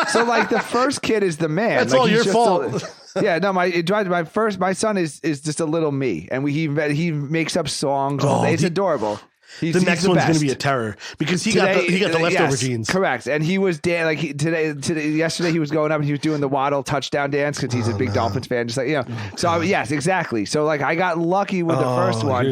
Speaker 2: So like the first kid is the man.
Speaker 1: That's
Speaker 2: like,
Speaker 1: all your fault.
Speaker 2: My son is just a little me, and he makes up songs all day. It's adorable.
Speaker 1: The next one's going to be a terror because he got the leftover genes.
Speaker 2: Correct. And he was yesterday he was going up and he was doing the Waddle touchdown dance because he's a big Dolphins fan, just like yes, exactly. So like I got lucky with the first one.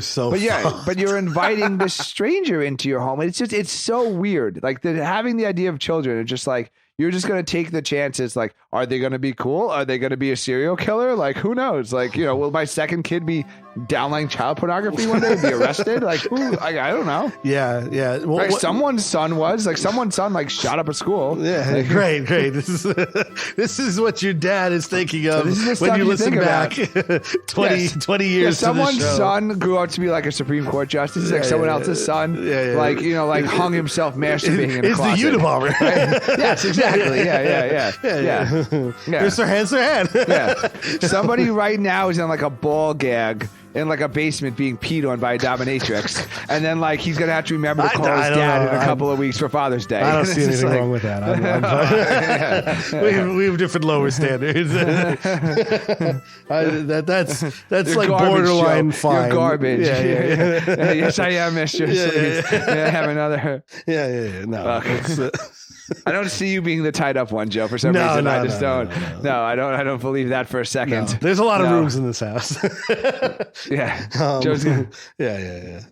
Speaker 2: But you're inviting this stranger into your home. And it's so weird. Like having the idea of children and just like you're just going to take the chances. Like, are they going to be cool? Are they going to be a serial killer? Like, who knows? Like, will my second kid be downloading child pornography one day and be arrested? Like, I don't know.
Speaker 1: Yeah. Well,
Speaker 2: like someone's son like shot up a school.
Speaker 1: Yeah,
Speaker 2: like,
Speaker 1: great. This is what your dad is thinking of when you listen back 20 years.
Speaker 2: Yeah, someone's son grew up to be like a Supreme Court justice. Like someone else's son, like hung himself masturbating in a closet.
Speaker 1: It's the Unabomber.
Speaker 2: Right? Yes, exactly. Yeah.
Speaker 1: Sirhan.
Speaker 2: Yeah. Somebody right now is in like a ball gag in like a basement being peed on by a dominatrix, and then like he's gonna have to remember to call his dad in a couple of weeks for Father's Day.
Speaker 1: I don't see anything wrong with that. We have different lower standards. That's like borderline fine.
Speaker 2: You're garbage.
Speaker 1: Yeah.
Speaker 2: Yes, I am, mistress. Yeah, have another.
Speaker 1: Yeah. No.
Speaker 2: I don't see you being the tied up one, Joe. For some reason, I just don't. No, I don't believe that for a second.
Speaker 1: No. There's a lot of rooms in this house.
Speaker 2: Yeah,
Speaker 1: Joe's yeah.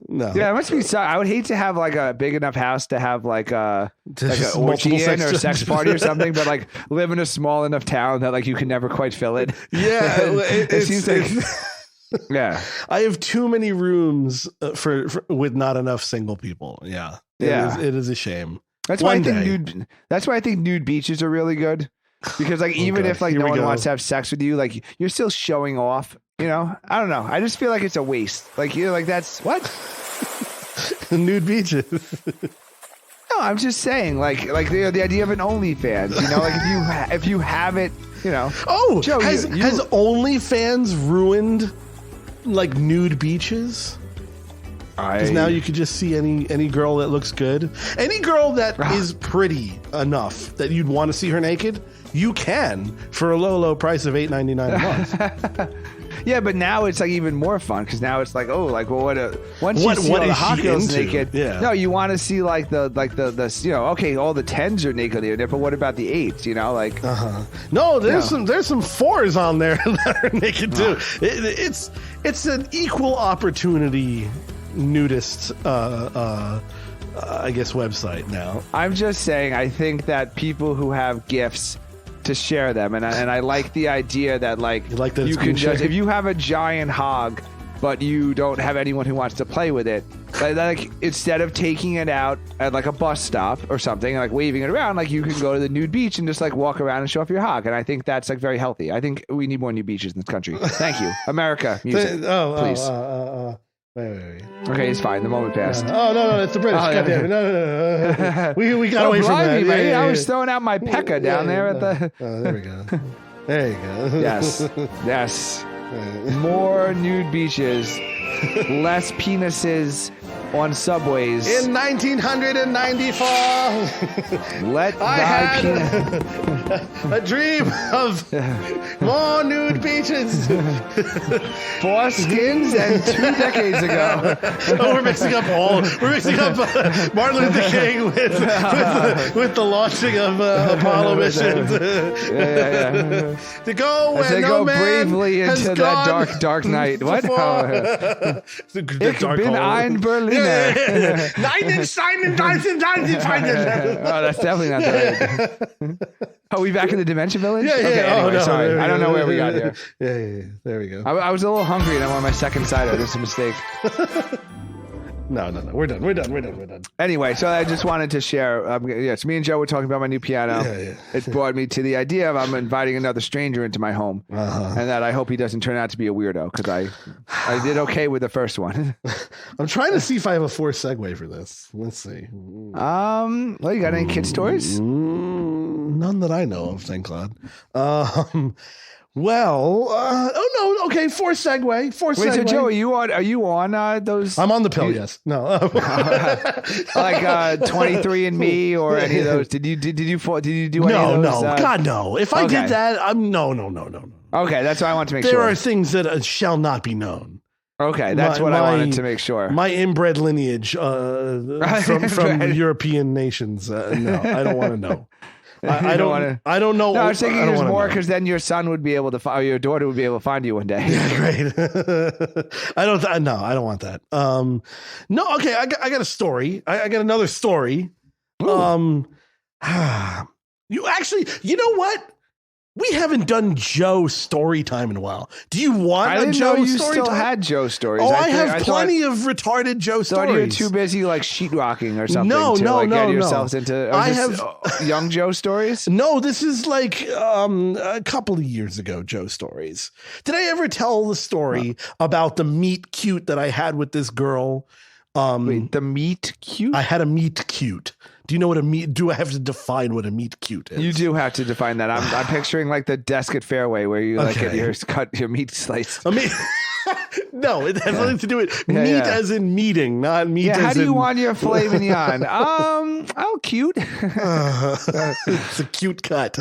Speaker 1: No.
Speaker 2: Yeah, it must be. I would hate to have like a big enough house to have like an orgy in or a sex party or something, but like live in a small enough town that like you can never quite fill it.
Speaker 1: Yeah,
Speaker 2: it seems like. Yeah,
Speaker 1: I have too many rooms for with not enough single people. Yeah, it is a shame.
Speaker 2: That's why I think nude beaches are really good, because like even if like no one wants to have sex with you, like you're still showing off. I don't know. I just feel like it's a waste. Like like that's what
Speaker 1: nude beaches.
Speaker 2: No, I'm just saying like the idea of an OnlyFans. Like if you have it,
Speaker 1: Oh, Joe, has OnlyFans ruined like nude beaches? Because now you could just see any girl that looks good, any girl that is pretty enough that you'd want to see her naked. You can for a low price of $8.99 a month.
Speaker 2: Yeah, but now it's like even more fun because now it's like once you see all the hot girls naked.
Speaker 1: Yeah.
Speaker 2: No, you want to see like the okay, all the 10s are naked there, but what about the 8s?
Speaker 1: No, there's some 4s on there that are naked too. It's an equal opportunity nudist I guess website now.
Speaker 2: I'm just saying I think that people who have gifts to share them, and I like the idea that like you can just, if you have a giant hog but you don't have anyone who wants to play with it. Like instead of taking it out at like a bus stop or something, and like waving it around, like you can go to the nude beach and just like walk around and show off your hog. And I think that's like very healthy. I think we need more nude beaches in this country. Thank you, America. Music, please.
Speaker 1: Wait.
Speaker 2: Okay, it's fine. The moment passed.
Speaker 1: No, it's the British. God damn it. No. We got away from that.
Speaker 2: Yeah, I was throwing out my pecker down there at the.
Speaker 1: Oh, there we go. There you go.
Speaker 2: Yes. More nude beaches, less penises on subways.
Speaker 1: In 1994,
Speaker 2: I had
Speaker 1: a dream of more nude beaches.
Speaker 2: 4 skins and 2 decades ago.
Speaker 1: We're mixing up Martin Luther King with the launching of Apollo missions. To go where
Speaker 2: they
Speaker 1: no
Speaker 2: go
Speaker 1: man
Speaker 2: bravely
Speaker 1: has
Speaker 2: into
Speaker 1: gone
Speaker 2: that dark night. What? Ich
Speaker 1: dark
Speaker 2: bin
Speaker 1: hole.
Speaker 2: ein Berliner.
Speaker 1: Oh,
Speaker 2: that's definitely not the right. Are we back in the Dementia Village?
Speaker 1: Yeah.
Speaker 2: Okay, anyway, sorry. I don't know where we got here.
Speaker 1: Yeah. There we go.
Speaker 2: I was a little hungry and I'm on my second cider. This is a mistake.
Speaker 1: No. We're done.
Speaker 2: Anyway, so I just wanted to share. Yes, me and Joe were talking about my new piano.
Speaker 1: Yeah.
Speaker 2: It brought me to the idea of I'm inviting another stranger into my home, and that I hope he doesn't turn out to be a weirdo because I did okay with the first one.
Speaker 1: I'm trying to see if I have a forced segue for this. Let's see.
Speaker 2: Well, you got any kid stories?
Speaker 1: None that I know of, thank God. Okay, forced segue.
Speaker 2: Wait, so Joe, are you on those?
Speaker 1: I'm on the pill. Yes. No.
Speaker 2: Like 23andMe or any of those? Did you do any of those?
Speaker 1: No. God, no. If I did that, I'm no.
Speaker 2: Okay, that's what I want to make sure.
Speaker 1: There are things that shall not be known.
Speaker 2: Okay, that's what I wanted to make sure.
Speaker 1: My inbred lineage from European nations. No, I don't want to know. I don't know.
Speaker 2: No, I was thinking there's more because then your son would be able to find, or your daughter would be able to find you one day.
Speaker 1: Yeah, great. I don't want that. No, okay. I got a story. I got another story. You know what? We haven't done Joe story time in a while. Do you want
Speaker 2: a
Speaker 1: Joe
Speaker 2: story? You
Speaker 1: story
Speaker 2: still
Speaker 1: time?
Speaker 2: Had Joe stories.
Speaker 1: Oh, I have plenty of retarded Joe stories.
Speaker 2: You're too busy like sheetrocking or something.
Speaker 1: No.
Speaker 2: Get yourselves into. I have young Joe stories.
Speaker 1: No, this is like a couple of years ago Joe stories. Did I ever tell the story about the meet cute that I had with this girl?
Speaker 2: Wait, the meet cute?
Speaker 1: I had a meet cute. Do you know what do I have to define what a meet cute is?
Speaker 2: You do have to define that. I'm picturing like the desk at Fairway where you like get your meat sliced.
Speaker 1: I mean, no, it has nothing to do with meat as in meeting, not meat as in...
Speaker 2: How do you want your filet mignon? Cute.
Speaker 1: It's a cute cut.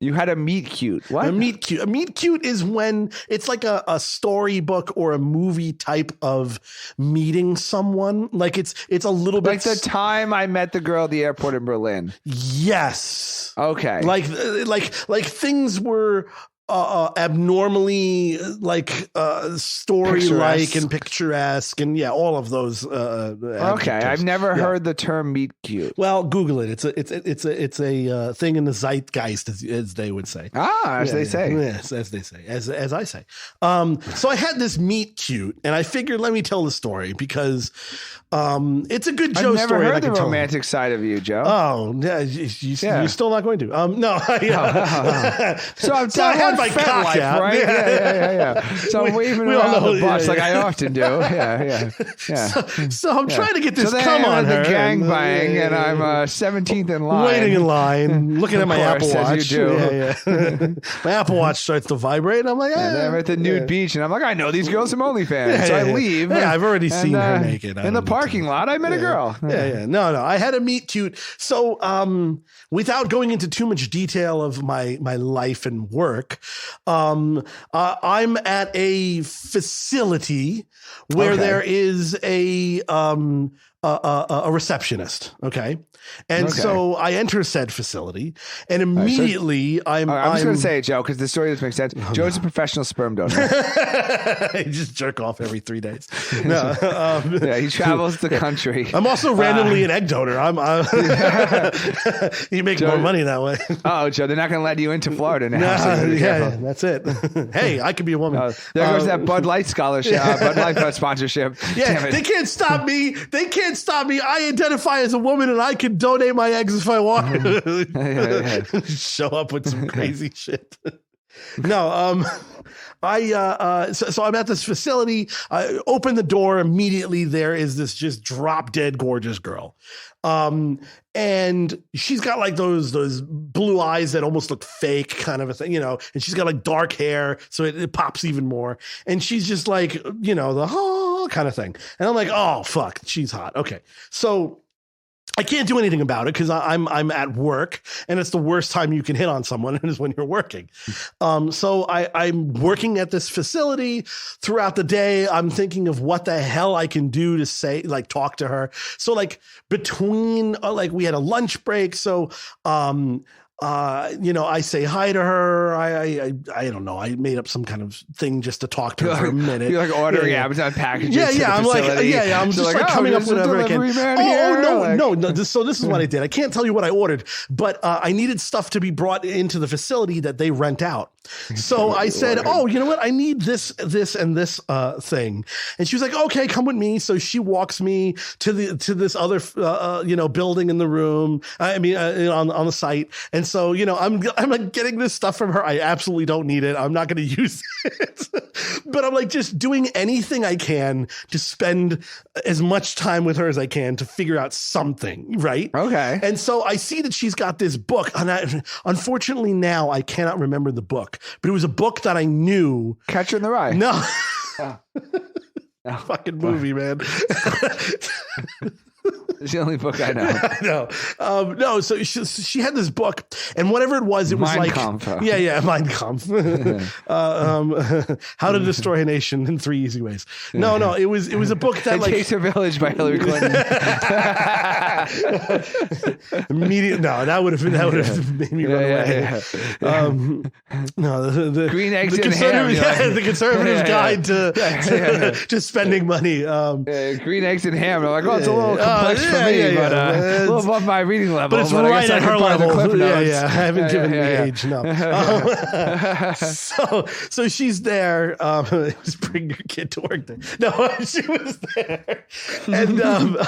Speaker 2: You had a meet cute. What?
Speaker 1: A meet cute. A meet cute is when it's like a storybook or a movie type of meeting someone. Like it's a little bit...
Speaker 2: Like the time I met the girl at the airport in Berlin.
Speaker 1: Yes.
Speaker 2: Okay.
Speaker 1: Like things were... abnormally like story like and picturesque and all of those
Speaker 2: okay, I've never heard the term meet cute.
Speaker 1: Well, Google it. It's a thing in the zeitgeist, as they would say.
Speaker 2: They say.
Speaker 1: Yes, as they say, as I say. So I had this meet cute, and I figured let me tell the story because it's a good Joe story.
Speaker 2: I've never heard the romantic side of you, Joe.
Speaker 1: Oh, yeah, you're still not going to. No.
Speaker 2: So I'm
Speaker 1: I had my cock
Speaker 2: life,
Speaker 1: out.
Speaker 2: Right? Yeah. So I'm waving around the bus like I often do. Yeah.
Speaker 1: So I'm trying to get this come on her.
Speaker 2: The gangbang, and I'm 17th in line.
Speaker 1: Waiting in line, looking at my Apple Watch.
Speaker 2: As you do.
Speaker 1: Yeah. My Apple Watch starts to vibrate. And I'm like,
Speaker 2: and I'm at the nude beach, and I'm like, I know these girls from OnlyFans. So I leave.
Speaker 1: Yeah, I've already seen her naked.
Speaker 2: In the parking lot, I met a girl.
Speaker 1: Yeah. No. I had a meet cute. So without going into too much detail of my life and work, I'm at a facility where there is a a receptionist. Okay. And so I enter said facility, and immediately I'm
Speaker 2: just going to say, Joe, because the story doesn't make sense. Joe's a professional sperm donor.
Speaker 1: I just jerk off every 3 days. No,
Speaker 2: yeah, he travels the country.
Speaker 1: I'm also randomly an egg donor. You make more money that way.
Speaker 2: Oh, Joe, they're not going to let you into Florida now.
Speaker 1: Yeah, that's it. Hey, I could be a woman.
Speaker 2: There goes that Bud Light scholarship, Bud Light sponsorship.
Speaker 1: Yeah, they can't stop me. They can't stop me. I identify as a woman, and I can donate my eggs if I want. Show up with some crazy shit. No, so I'm at this facility. I open the door immediately. There is this just drop dead gorgeous girl. And she's got like those blue eyes that almost look fake kind of a thing, and she's got like dark hair. So it pops even more. And she's just like, the kind of thing. And I'm like, oh, fuck, she's hot. Okay. So I can't do anything about it because I'm at work, and it's the worst time you can hit on someone is when you're working. So I'm working at this facility throughout the day. I'm thinking of what the hell I can do to say, like, talk to her. So like between we had a lunch break. So I say hi to her. I don't know. I made up some kind of thing just to talk to her for a minute.
Speaker 2: You're like ordering Amazon packages.
Speaker 1: Yeah. I'm I'm just like coming up with whatever I can. No. So this is what I did. I can't tell you what I ordered, but I needed stuff to be brought into the facility that they rent out. So I said, oh, you know what? I need this, and this thing. And she was like, okay, come with me. So she walks me to this other, building in the room. On the site. And so, I'm like getting this stuff from her. I absolutely don't need it. I'm not going to use it, but I'm like just doing anything I can to spend as much time with her as I can to figure out something. Right. Okay. And so I see that she's got this book, and unfortunately now I cannot remember the book, but it was a book that I knew.
Speaker 2: Catcher in the Rye.
Speaker 1: No.
Speaker 2: Oh.
Speaker 1: Fucking movie, man.
Speaker 2: It's the only book I know.
Speaker 1: No. So she had this book, and whatever it was
Speaker 2: Mein
Speaker 1: like,
Speaker 2: Kampf.
Speaker 1: Mein Kampf. How to Destroy a Nation in 3 Easy Ways. No, it was a book that
Speaker 2: It Takes a Village by Hillary Clinton.
Speaker 1: That would have made me run away. The
Speaker 2: Green Eggs
Speaker 1: and
Speaker 2: Ham.
Speaker 1: The Conservative's Guide to Spending Money.
Speaker 2: Green Eggs and Ham. I'm like, it's a little complex for me, but a little above my reading level.
Speaker 1: But it's right at her level.
Speaker 2: Yeah.
Speaker 1: I haven't given the age. No. So she's there. Just bring your kid to work there. No, she was there, and I'm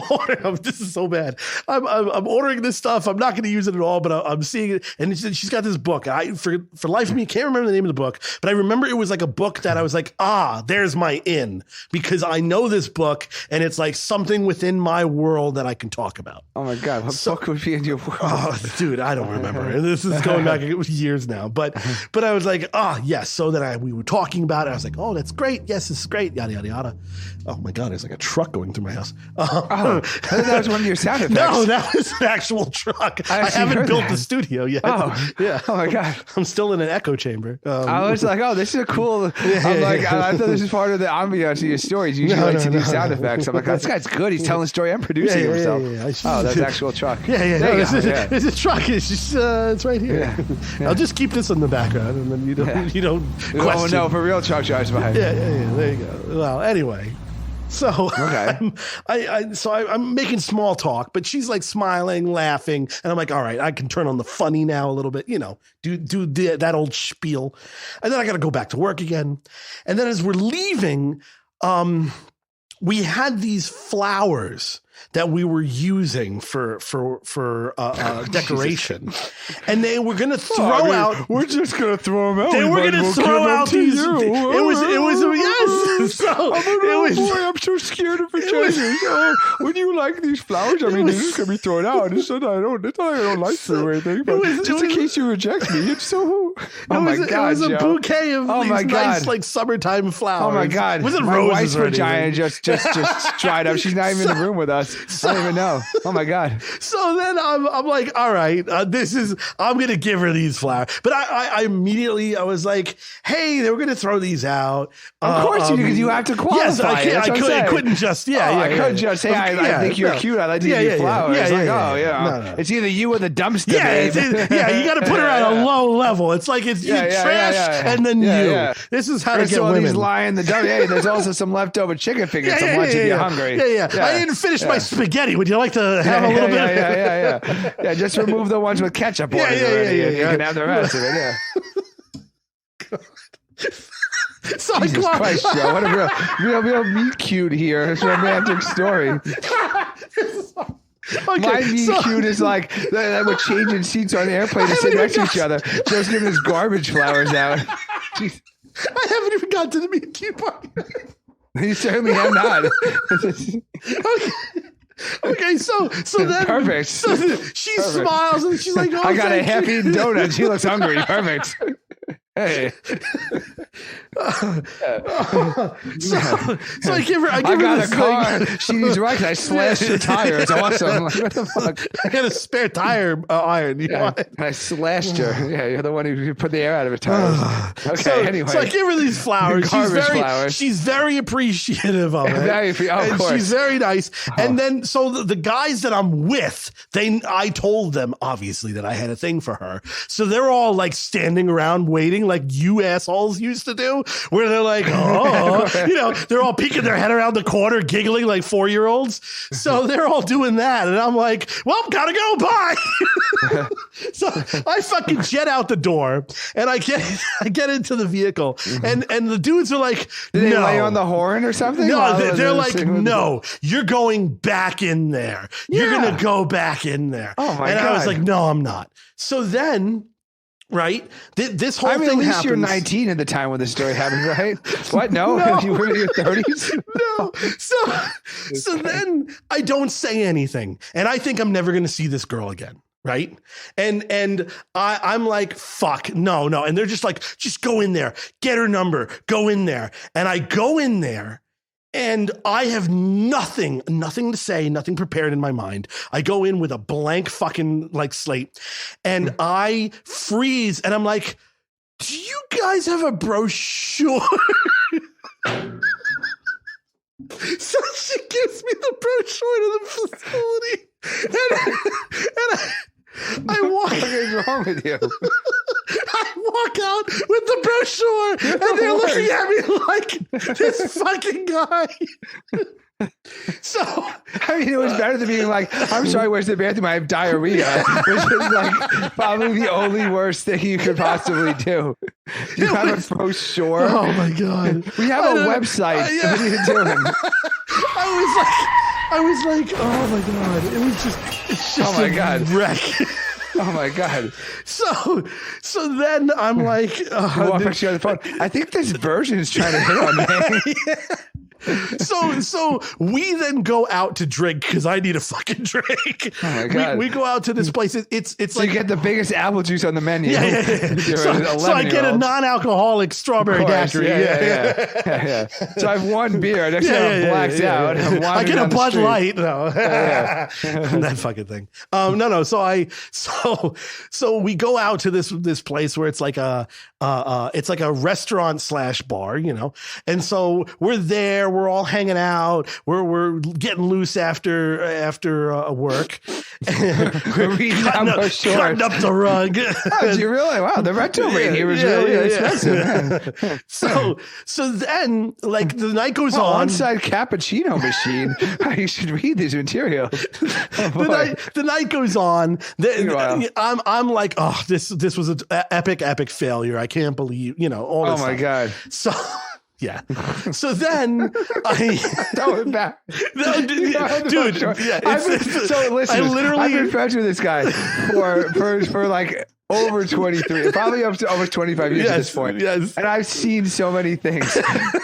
Speaker 1: ordering. This is so bad. I'm ordering this stuff. I'm not going to use it at all, but I'm seeing it, and she's got this book. For life of me, can't remember the name of the book, but I remember it was like a book that I was like, there's my in, because I know this book, and it's like something within my world that I can talk about.
Speaker 2: Oh my God, what book would be in your world?
Speaker 1: Oh, dude, I don't remember. This is going back years now, but I was like, yes. So then we were talking about it. I was like, oh, that's great. Yes, this is great. Yada yada yada. Oh my God, there's like a truck going through my house.
Speaker 2: I thought that was one of your sound effects.
Speaker 1: No, that was an actual truck. I haven't built the studio yet.
Speaker 2: Oh, yeah. Oh my God,
Speaker 1: I'm still in an echo chamber.
Speaker 2: I was like, this is a cool. I thought this is part of the ambiance of your stories. You usually like to do sound effects. I'm like, this guy's good. He's telling the story and producing himself. That's actual truck.
Speaker 1: This is a truck. It's just it's right here. Yeah. I'll just keep this in the background, and then you don't question.
Speaker 2: Oh no, for real truck drives behind.
Speaker 1: Yeah. There you go. Well, anyway. So I'm making small talk, but she's like smiling, laughing, and I'm like, all right, I can turn on the funny now a little bit, do that old spiel, and then I got to go back to work again, and then as we're leaving, we had these flowers that we were using for decoration, and they were going to throw out.
Speaker 2: We're just going to throw them out.
Speaker 1: They were going to throw out these. It was yes. So
Speaker 2: I'm so scared of rejections. When you like these flowers, they're just going to be thrown out. It's not I don't like them or anything, but just in case you reject me, it's so.
Speaker 1: Oh my God! It was a bouquet of these nice like summertime flowers.
Speaker 2: Oh my God!
Speaker 1: Was it
Speaker 2: my
Speaker 1: roses
Speaker 2: wife's vagina just dried up. She's not even in the room with us. us. I don't even know. Oh my God.
Speaker 1: So then I'm like, all right, I'm going to give her these flowers. But I immediately, I was like, hey, they were going to throw these out.
Speaker 2: Of course you do, because you have to qualify.
Speaker 1: Yes, I couldn't just, I couldn't
Speaker 2: just say, I think you're cute. I'd like to give you flowers. It's either you or the dumpster, babe.
Speaker 1: You got to put her at a low level. It's like it's trash and then you. This is how to get women.
Speaker 2: These lying the dump. Hey, there's also some leftover chicken fingers. I'm watching if you're hungry.
Speaker 1: Yeah. I didn't finish my spaghetti. Would you like to have a little bit?
Speaker 2: Yeah. Just remove the ones with ketchup on it already. You can have the rest of it. Yeah.
Speaker 1: So
Speaker 2: Jesus Christ, Joe. What a real meet cute here. It's a romantic story. My meet cute is like that we're changing seats on the airplane to sit next to each other. Joe's giving his garbage flowers out. Jeez.
Speaker 1: I haven't even got to the meet cute part.
Speaker 2: You certainly have not.
Speaker 1: Okay, so then
Speaker 2: perfect.
Speaker 1: So she smiles and she's like, "Oh,
Speaker 2: I got a half-eaten donut. She looks hungry. Perfect." Hey.
Speaker 1: So I give her. I
Speaker 2: got a car. She's right. I slashed her tire. It's awesome. Like, what the fuck?
Speaker 1: I got a spare tire iron. You know what?
Speaker 2: I slashed her. Yeah, you're the one who put the air out of her tires. Okay. Anyway,
Speaker 1: so I give her these flowers. She's very appreciative of it.
Speaker 2: Of course.
Speaker 1: She's very nice. And then, so the guys that I'm with, I told them obviously that I had a thing for her. So they're all like standing around waiting, like you assholes used to do, where they're like, oh, they're all peeking their head around the corner, giggling like 4-year-olds. So they're all doing that. And I'm like, well, gotta go. Bye. So I fucking jet out the door and I get into the vehicle and the dudes are like,
Speaker 2: did they lay on the horn or something?
Speaker 1: No, they're like, no, you're going back in there. You're going to go back in there.
Speaker 2: Oh my God.
Speaker 1: And I was like, no, I'm not. So then, right, this whole thing happens.
Speaker 2: At least you're 19 at the time when this story happened, right? What? No? You were in your 30s?
Speaker 1: No. So then I don't say anything. And I think I'm never going to see this girl again. Right. And I'm like, fuck, no. And they're just like, just go in there, get her number, go in there. And I go in there and I have nothing to say, nothing prepared in my mind. I go in with a blank fucking like slate and I freeze and I'm like, do you guys have a brochure? So she gives me the brochure to the facility and I walk.
Speaker 2: What is wrong with you?
Speaker 1: I walk out with the brochure, and they're looking at me like this fucking guy. So,
Speaker 2: I mean, it was better than being like, I'm sorry, where's the bathroom? I have diarrhea, which is like probably the only worst thing you could possibly do. You have a brochure.
Speaker 1: Oh my God.
Speaker 2: We have a website. What are you doing?
Speaker 1: I was like, oh my God. It's just
Speaker 2: oh my God.
Speaker 1: Wreck.
Speaker 2: Oh my God.
Speaker 1: So then I'm like,
Speaker 2: you walk back to the phone. I think this version is trying to hit on me.
Speaker 1: So we then go out to drink because I need a fucking drink.
Speaker 2: Oh my God.
Speaker 1: We go out to this place. It's
Speaker 2: so
Speaker 1: like
Speaker 2: you get the biggest apple juice on the menu.
Speaker 1: Yeah. So I get a non-alcoholic strawberry daiquiri.
Speaker 2: Yeah. So I have one beer. Next time I'm blacked out.
Speaker 1: I get a Bud Light. No. That fucking thing. No. So we go out to this place where it's like a restaurant / bar, and so we're there. We're all hanging out. We're getting loose after work.
Speaker 2: Cutting
Speaker 1: up the rug.
Speaker 2: Oh, you really? Wow, the rental rate here is really expensive.
Speaker 1: So then, like, the night goes on.
Speaker 2: On-site cappuccino machine. You should read these materials.
Speaker 1: The night goes on. I'm like, oh, this was an epic failure. I can't believe, all this.
Speaker 2: Oh my God.
Speaker 1: So. Yeah. So then I
Speaker 2: throw it back.
Speaker 1: No, dude. Yeah,
Speaker 2: so listen, I've been friends with this guy for like over 23, probably up to over 25 years at this point.
Speaker 1: Yes.
Speaker 2: And I've seen so many things.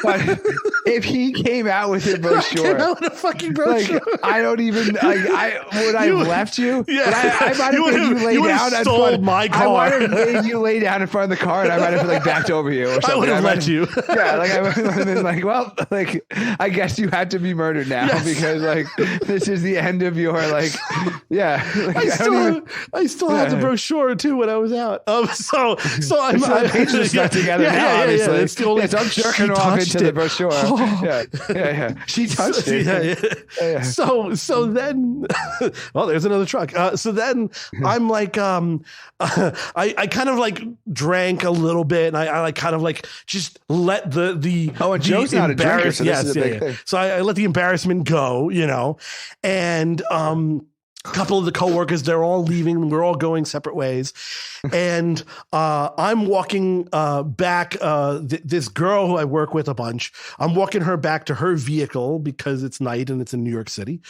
Speaker 2: But if he came out with a brochure,
Speaker 1: a fucking brochure.
Speaker 2: like, I don't even, like, would I have left you?
Speaker 1: Yeah.
Speaker 2: I might have made you lay down in front
Speaker 1: my car.
Speaker 2: I might have made you lay down in front of the car, and I might have like backed over you or something.
Speaker 1: I would have let you.
Speaker 2: Yeah, like I would have been like, well, like I guess you had to be murdered now because like this is the end of your like, yeah. Like,
Speaker 1: I still had the brochure too when I was out. So I'm
Speaker 2: pages stuck together now. Obviously,
Speaker 1: it's the only.
Speaker 2: Yes, I'm jerking off into the brochure. Yeah. She touched it.
Speaker 1: Yeah. So then, well, there's another truck. So then I'm like, I kind of like drank a little bit, and I like kind of like just let the
Speaker 2: and Joe's not a drinker, so this is a big thing.
Speaker 1: So I let the embarrassment go, and a couple of the coworkers, they're all leaving. We're all going separate ways. And I'm walking back. This girl who I work with a bunch, I'm walking her back to her vehicle because it's night and it's in New York City.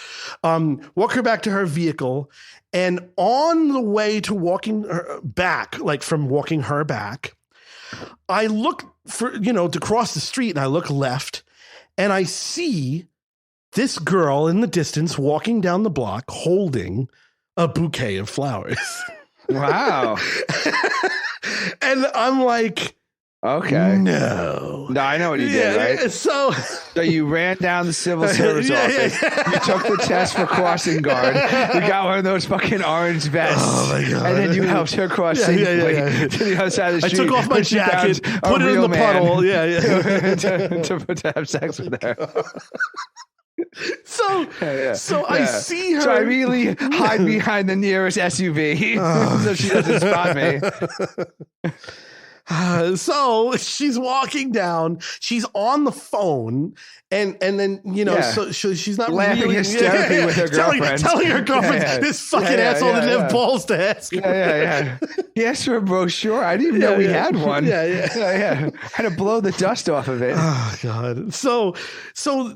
Speaker 1: Walk her back to her vehicle. And on the way to walking her back, like from walking her back, I look for, to cross the street, and I look left and I see this girl in the distance walking down the block holding a bouquet of flowers.
Speaker 2: Wow.
Speaker 1: And I'm like,
Speaker 2: okay.
Speaker 1: No,
Speaker 2: I know what you did, right?
Speaker 1: So
Speaker 2: you ran down the civil service office. You took the test for crossing guard. You got one of those fucking orange vests.
Speaker 1: Oh my God.
Speaker 2: And then you helped her cross safely to the other side of the street.
Speaker 1: I took off my jacket, put it in the puddle.
Speaker 2: to have sex with her.
Speaker 1: So I see her.
Speaker 2: So I immediately hide behind the nearest SUV so she doesn't spot me.
Speaker 1: So she's walking down. She's on the phone, and then so she's not
Speaker 2: laughing
Speaker 1: really,
Speaker 2: hysterically with her girlfriend,
Speaker 1: telling her girlfriend this fucking asshole didn't have balls to ask.
Speaker 2: He asked for a brochure. I didn't even know we had one. I had to blow the dust off of it.
Speaker 1: Oh God. So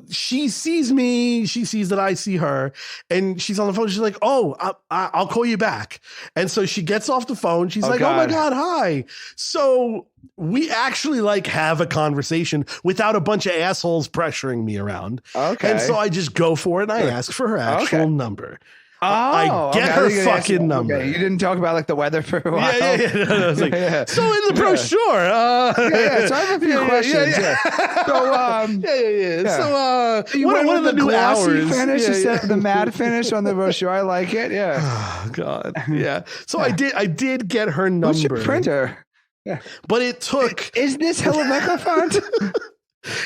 Speaker 1: she sees me. She sees that I see her, and she's on the phone. She's like, "Oh, I'll call you back." And so she gets off the phone. She's like, "Oh my God, hi." So we actually like have a conversation without a bunch of assholes pressuring me around.
Speaker 2: Okay.
Speaker 1: And so I just go for it and I ask for her actual number. I get her fucking number.
Speaker 2: Okay. You didn't talk about like the weather for a while.
Speaker 1: Yeah. No, I was like, so in the brochure.
Speaker 2: So I have a few questions.
Speaker 1: So
Speaker 2: what are the
Speaker 1: new hours?
Speaker 2: Finish instead of the matte finish on the brochure? I like it. Yeah.
Speaker 1: Oh God. Yeah. So I did get her number.
Speaker 2: What's your printer?
Speaker 1: Yeah. But it took.
Speaker 2: Is this Helvetica font?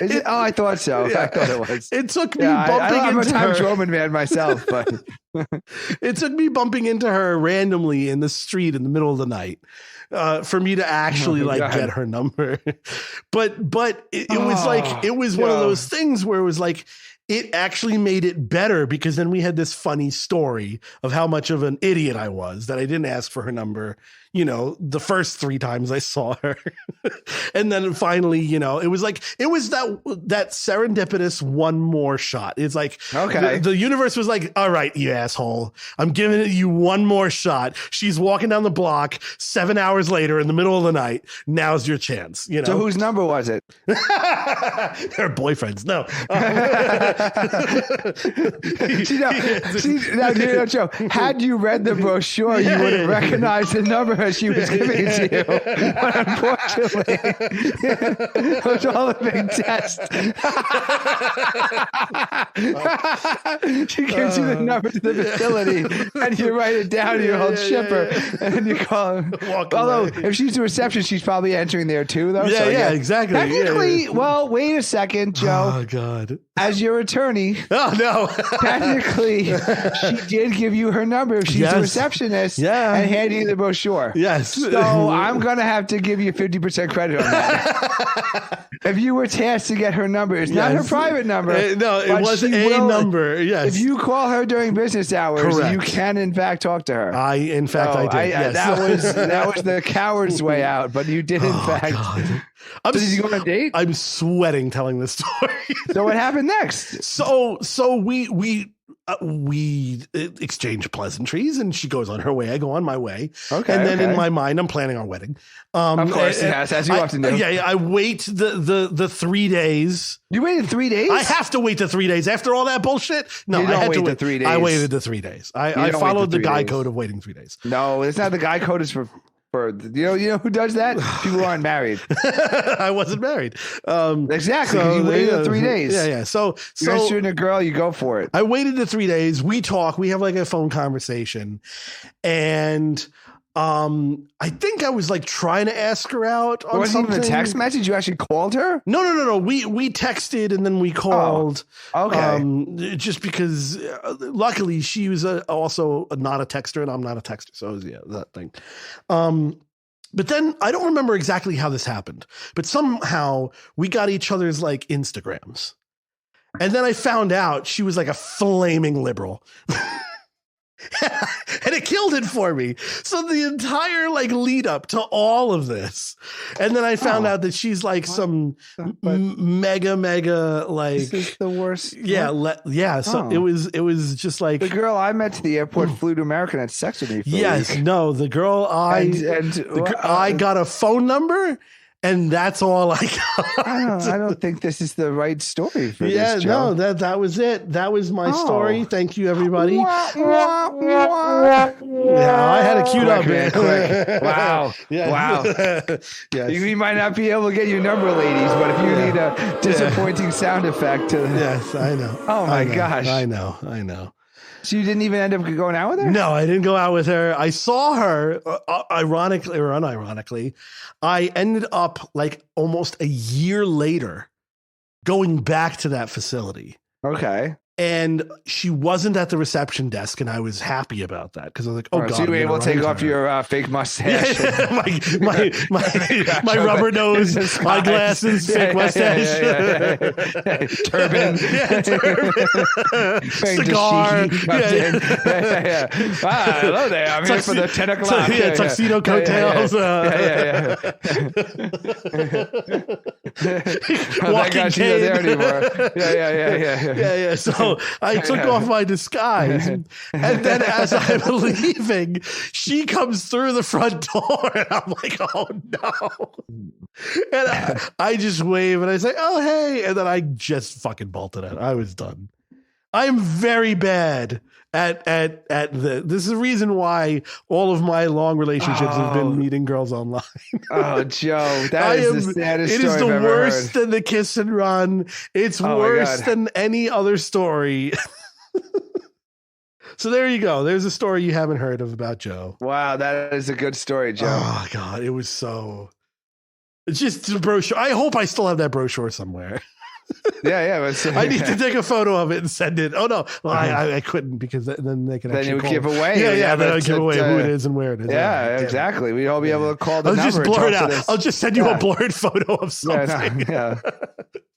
Speaker 2: Is it? Oh, I thought so. I thought it was.
Speaker 1: It took me bumping
Speaker 2: I'm
Speaker 1: into
Speaker 2: a Times
Speaker 1: her.
Speaker 2: Roman man myself, but
Speaker 1: it took me bumping into her randomly in the street in the middle of the night for me to actually get her number. But it was like it was one of those things where it was like it actually made it better because then we had this funny story of how much of an idiot I was that I didn't ask for her number, the first 3 times I saw her. And then finally, it was that serendipitous one more shot. It's like,
Speaker 2: okay,
Speaker 1: the universe was like, all right, you asshole, I'm giving you one more shot. She's walking down the block 7 hours later in the middle of the night. Now's your chance.
Speaker 2: So whose number was it?
Speaker 1: Her boyfriend's. No.
Speaker 2: Joe, had you read the brochure, you would have recognized the number as she was giving it to you. But unfortunately, it was all a big test. She gives you the number to the facility, and you write it down to your old shipper, and you call him. Although, if she's the reception, she's probably entering there too, though.
Speaker 1: Yeah, exactly.
Speaker 2: Technically, well, wait a second, Joe.
Speaker 1: Oh, God.
Speaker 2: As your attorney,
Speaker 1: no.
Speaker 2: Technically, she did give you her number if she's a receptionist and hand you the brochure.
Speaker 1: Yes.
Speaker 2: So I'm going to have to give you 50% credit on that. If you were tasked to get her number, it's not her private number.
Speaker 1: No, it was a number. Yes.
Speaker 2: If you call her during business hours,
Speaker 1: correct,
Speaker 2: you can in fact talk to her.
Speaker 1: I did. Yes.
Speaker 2: That was the coward's way out, but you did in fact. God. So did you go on a date?
Speaker 1: I'm sweating telling this story.
Speaker 2: So what happened next?
Speaker 1: So we exchange pleasantries, and she goes on her way. I go on my way.
Speaker 2: Okay.
Speaker 1: And then in my mind, I'm planning our wedding.
Speaker 2: Of course, yes, as you often do.
Speaker 1: Yeah, I wait the 3 days.
Speaker 2: You waited 3 days?
Speaker 1: I have to wait the 3 days after all that bullshit. No,
Speaker 2: You don't
Speaker 1: I had
Speaker 2: wait
Speaker 1: to
Speaker 2: the
Speaker 1: wait
Speaker 2: 3 days.
Speaker 1: I waited the 3 days. I
Speaker 2: don't
Speaker 1: followed
Speaker 2: wait the
Speaker 1: the
Speaker 2: 3
Speaker 1: guy
Speaker 2: days.
Speaker 1: code of waiting 3 days.
Speaker 2: No, it's not. The guy code is for you know who does that? People who aren't married.
Speaker 1: I wasn't married.
Speaker 2: Exactly. So, you waited the 3 days.
Speaker 1: Yeah. So
Speaker 2: you're interested in a girl, you go for it.
Speaker 1: I waited the 3 days. We talk. We have like a phone conversation, and I think I was like trying to ask her out on
Speaker 2: wasn't
Speaker 1: something.
Speaker 2: even a text message. You actually called her?
Speaker 1: No. We texted and then we called.
Speaker 2: Oh, okay.
Speaker 1: Just because, luckily, she was also not a texter and I'm not a texter. So yeah, that thing. But then I don't remember exactly how this happened, but somehow we got each other's like Instagrams, and then I found out she was like a flaming liberal. And it killed it for me. So the entire like lead up to all of this, and then I found out that she's like some mega like.
Speaker 2: This is the worst.
Speaker 1: Yeah. So it was just like
Speaker 2: the girl I met to the airport flew to America and had sex with me. For
Speaker 1: yes,
Speaker 2: a week.
Speaker 1: no, the girl I got a phone number. And that's all I got.
Speaker 2: I don't think this is the right story for
Speaker 1: yeah,
Speaker 2: this, Joe.
Speaker 1: no, that was it. That was my story. Thank you, everybody.
Speaker 2: Yeah,
Speaker 1: I had it queued up, man.
Speaker 2: Quick. Wow.
Speaker 1: Yeah.
Speaker 2: Wow.
Speaker 1: Yes.
Speaker 2: We might not be able to get your number, ladies, but if you need a disappointing sound effect to
Speaker 1: Yes, I know.
Speaker 2: Oh my gosh.
Speaker 1: I know.
Speaker 2: So you didn't even end up going out with her?
Speaker 1: No, I didn't go out with her. I saw her, ironically or unironically. I ended up like almost a year later going back to that facility.
Speaker 2: Okay.
Speaker 1: And she wasn't at the reception desk, and I was happy about that because I was like, "Oh God!"
Speaker 2: So you were able to take off your fake mustache,
Speaker 1: my rubber nose, eyeglasses, fake mustache,
Speaker 2: turban,
Speaker 1: cigar.
Speaker 2: Ah, hello there. I'm here for the 10 o'clock.
Speaker 1: Tuxedo coattails.
Speaker 2: That guy's not there anymore.
Speaker 1: Yeah. So I took off my disguise, and then as I'm leaving, she comes through the front door, and I'm like, "Oh no!" And I just wave and I say, "Oh hey," and then I just fucking bolted out. I was done. I'm very bad at this is the reason why all of my long relationships have been meeting girls online.
Speaker 2: Oh, Joe, that is the saddest story.
Speaker 1: It is the
Speaker 2: I've ever
Speaker 1: worst
Speaker 2: heard.
Speaker 1: than the kiss and run. It's worse than any other story. So there you go. There's a story you haven't heard of about Joe.
Speaker 2: Wow, that is a good story, Joe.
Speaker 1: Oh God, it was so. It's just a brochure. I hope I still have that brochure somewhere.
Speaker 2: Yeah.
Speaker 1: I need to take a photo of it and send it. Oh no, well, I couldn't because then they can.
Speaker 2: Then
Speaker 1: actually
Speaker 2: you would
Speaker 1: call
Speaker 2: give
Speaker 1: it.
Speaker 2: away.
Speaker 1: Yeah. Then I give away who it is and where it is.
Speaker 2: Yeah, exactly. We'd all be able to call the
Speaker 1: I'll
Speaker 2: number.
Speaker 1: just blur it
Speaker 2: and talk
Speaker 1: out.
Speaker 2: to this.
Speaker 1: I'll just send you a blurred photo of something.
Speaker 2: Yeah.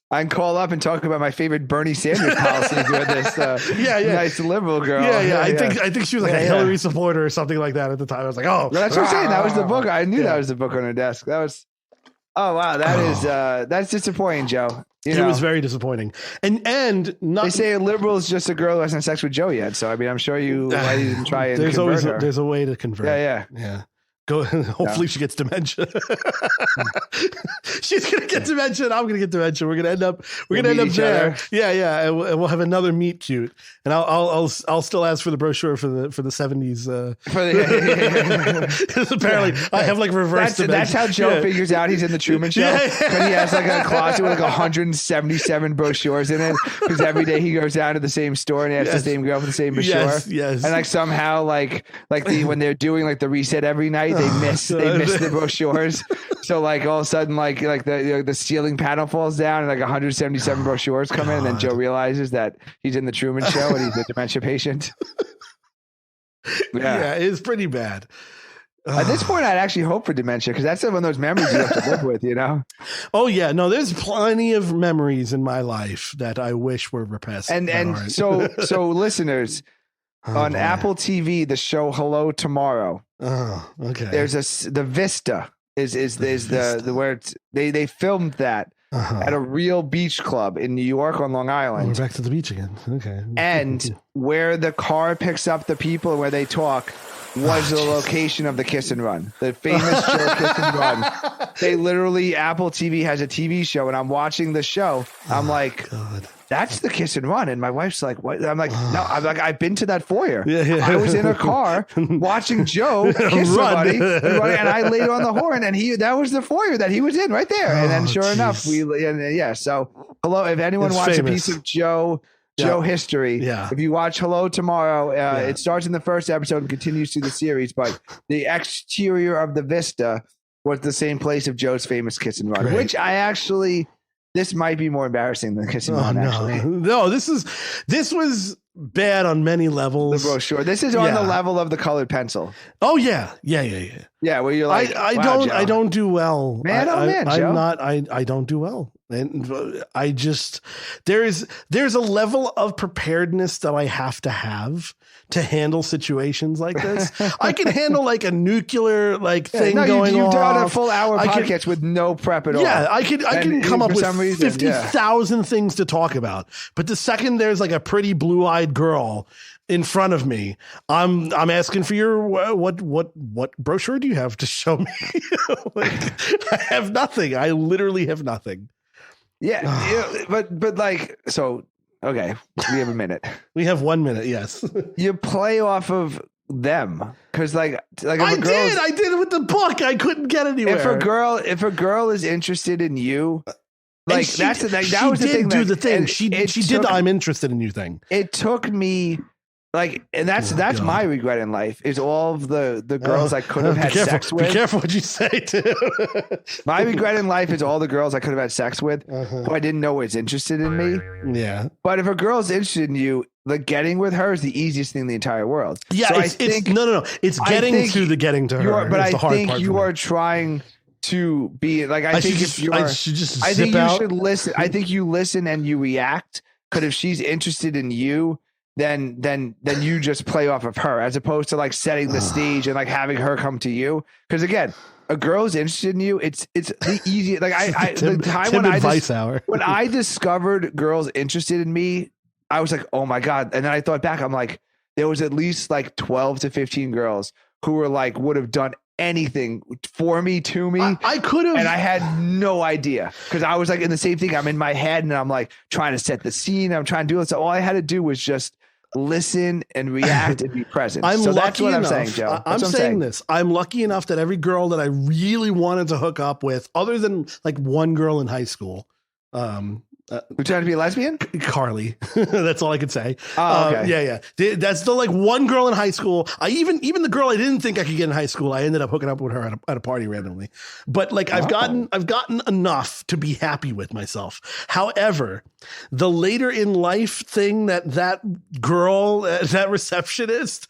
Speaker 2: I can call up and talk about my favorite Bernie Sanders policies with this nice liberal girl.
Speaker 1: Yeah. I think she was like a Hillary supporter or something like that at the time. I was like, oh,
Speaker 2: that's what I'm saying. That was the book. I knew that was the book on her desk. That was. Oh wow, that's disappointing, Joe.
Speaker 1: It was very disappointing. And not,
Speaker 2: they say a liberal is just a girl who hasn't had sex with Joe yet. So I mean, I'm sure you didn't try and convert her.
Speaker 1: There's a way to convert.
Speaker 2: Yeah.
Speaker 1: Go. Hopefully she gets dementia. She's gonna get dementia. And I'm gonna get dementia. We're gonna end up there. Yeah. And we'll have another meet cute. And I'll still ask for the brochure for the 70s. Apparently, I have like reverse dementia.
Speaker 2: That's how Joe figures out he's in the Truman Show. Because he has like a closet with like 177 brochures in it. Because every day he goes down to the same store and asks the same girl for the same brochure.
Speaker 1: Yes.
Speaker 2: And like somehow when they're doing like the reset every night. They miss the brochures. So like all of a sudden like the ceiling panel falls down and like 177 brochures come in, and then Joe realizes that he's in the Truman Show and he's a dementia patient.
Speaker 1: Yeah, it's pretty bad.
Speaker 2: At this point, I'd actually hope for dementia because that's one of those memories you have to live with, you know?
Speaker 1: Oh, yeah. No, there's plenty of memories in my life that I wish were repressed.
Speaker 2: And so listeners, on Apple TV, the show Hello Tomorrow.
Speaker 1: Oh, okay.
Speaker 2: There's the Vista is the where it's, they filmed that at a real beach club in New York on Long Island.
Speaker 1: We're back to the beach again. Okay.
Speaker 2: And where the car picks up the people and where they talk was the location of the Kiss and Run, the famous Joe Kiss and Run. They literally, Apple TV has a TV show, and I'm watching the show. I'm like,
Speaker 1: God.
Speaker 2: That's the Kiss and Run. And my wife's like, what? I'm like, no, I'm like, I've been to that foyer.
Speaker 1: Yeah.
Speaker 2: I was in a car watching Joe kiss somebody, and I laid on the horn, and that was the foyer that he was in right there. And then sure enough, so hello, if anyone wants a piece of Joe history, if you watch Hello Tomorrow, it starts in the first episode and continues through the series, but the exterior of the Vista was the same place of Joe's famous Kiss and Run, which I actually... This might be more embarrassing than Kiss and Run, actually.
Speaker 1: No, this was bad on many levels.
Speaker 2: The brochure. This is on the level of the colored pencil.
Speaker 1: Oh yeah.
Speaker 2: Yeah, where you're like,
Speaker 1: I don't do well.
Speaker 2: Man,
Speaker 1: I'm not. I don't do well, and I just there's a level of preparedness that I have to handle situations like this. I can handle like a nuclear thing going on.
Speaker 2: You've done a full hour podcast with no prep at all.
Speaker 1: Yeah, I can come up with 50,000 things to talk about. But the second there's like a pretty blue-eyed girl in front of me, I'm asking for your what brochure do you have to show me? I have nothing. I literally have nothing.
Speaker 2: Yeah, but like so. Okay, we have a minute.
Speaker 1: We have 1 minute. Yes,
Speaker 2: you play off of them because like
Speaker 1: I did it with the book. I couldn't get anywhere.
Speaker 2: If a girl is interested in you, like
Speaker 1: she,
Speaker 2: that's the thing. That was
Speaker 1: the thing.
Speaker 2: Do
Speaker 1: the thing. She did. I'm interested in you thing.
Speaker 2: It took me. Like, and that's my regret in life is all of the girls I could have had sex with.
Speaker 1: Be careful what you say too.
Speaker 2: My regret in life is all the girls I could have had sex with who I didn't know was interested in me.
Speaker 1: Yeah.
Speaker 2: But if a girl's interested in you, the getting with her is the easiest thing in the entire world.
Speaker 1: Yeah. So no. It's getting to the getting to her.
Speaker 2: But I think you are trying to be like, I think you should listen. I think you listen and you react. Because if she's interested in you, then you just play off of her as opposed to like setting the stage and like having her come to you. Because again, a girl's interested in you. It's the easy. Like when I discovered girls interested in me, I was like, oh my God. And then I thought back, I'm like, there was at least like 12 to 15 girls who were like, would have done anything for me, to me.
Speaker 1: I could have,
Speaker 2: and I had no idea because I was like in the same thing. I'm in my head and I'm like trying to set the scene. I'm trying to do it. So all I had to do was just listen and react and be present. That's what I'm saying, Joe.
Speaker 1: I'm saying this. I'm lucky enough that every girl that I really wanted to hook up with, other than like one girl in high school,
Speaker 2: who trying to be a lesbian?
Speaker 1: Carly. That's all I could say.
Speaker 2: Oh, okay.
Speaker 1: Yeah. That's the like one girl in high school. I even the girl I didn't think I could get in high school, I ended up hooking up with her at a party randomly. But like I've gotten enough to be happy with myself. However, the later in life thing that girl, that receptionist,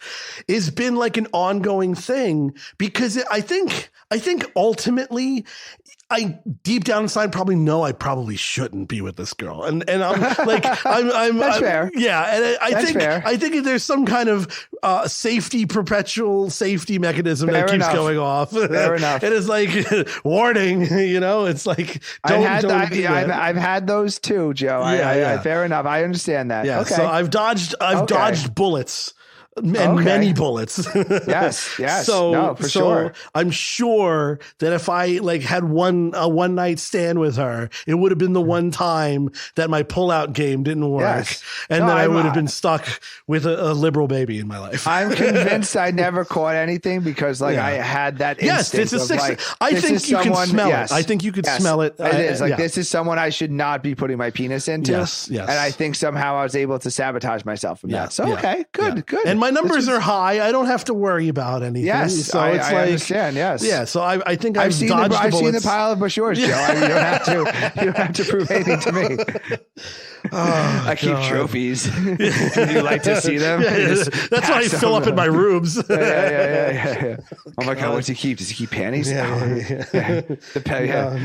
Speaker 1: has been like an ongoing thing because I think ultimately, I deep down inside probably know I probably shouldn't be with this girl, and I'm like I'm
Speaker 2: that's fair.
Speaker 1: Yeah, and I think there's some kind of perpetual safety mechanism that keeps going off.
Speaker 2: Fair enough.
Speaker 1: It is like warning, it's like
Speaker 2: I've had those too, Joe. Fair enough. I understand that.
Speaker 1: Yeah.
Speaker 2: Okay.
Speaker 1: So I've dodged bullets. And many bullets.
Speaker 2: Yes.
Speaker 1: So
Speaker 2: sure.
Speaker 1: I'm sure that if I like had a one night stand with her, it would have been the one time that my pullout game didn't work, and then I would have been stuck with a liberal baby in my life.
Speaker 2: I'm convinced I never caught anything because I had that instinct.
Speaker 1: I think you can smell it. I think you could smell it.
Speaker 2: It is like this is someone I should not be putting my penis into.
Speaker 1: Yes.
Speaker 2: And I think somehow I was able to sabotage myself from that. So good.
Speaker 1: And my numbers are high. I don't have to worry about anything.
Speaker 2: Yes,
Speaker 1: so
Speaker 2: I
Speaker 1: like,
Speaker 2: understand. Yes.
Speaker 1: Yeah. So I think I've
Speaker 2: seen
Speaker 1: dodged
Speaker 2: I've
Speaker 1: bullets.
Speaker 2: seen the pile of brochures, Joe. You don't have to prove anything to me. I keep trophies. Would you like to see them?
Speaker 1: That's why I fill up in my rooms.
Speaker 2: Yeah. Oh my God, what's he keep? Does he keep panties?
Speaker 1: Yeah.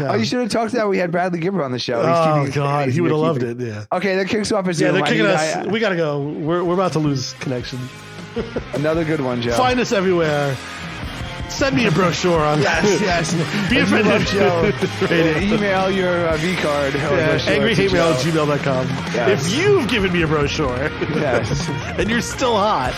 Speaker 2: Oh, you should have talked about we had Bradley Gibber on the show.
Speaker 1: Oh God, he would have loved it. Yeah.
Speaker 2: Okay, that kicks off a Zoom.
Speaker 1: Yeah, they're kicking us. We gotta go. We're about to lose connection.
Speaker 2: Another good one, Joe.
Speaker 1: Find us everywhere. Send me a brochure on
Speaker 2: Yes.
Speaker 1: Be
Speaker 2: If you
Speaker 1: Offended
Speaker 2: love Joe,
Speaker 1: Radio.
Speaker 2: email your V card.
Speaker 1: angryhatemail@gmail.com.
Speaker 2: Yes.
Speaker 1: If you've given me a brochure
Speaker 2: Yes.
Speaker 1: and you're still hot,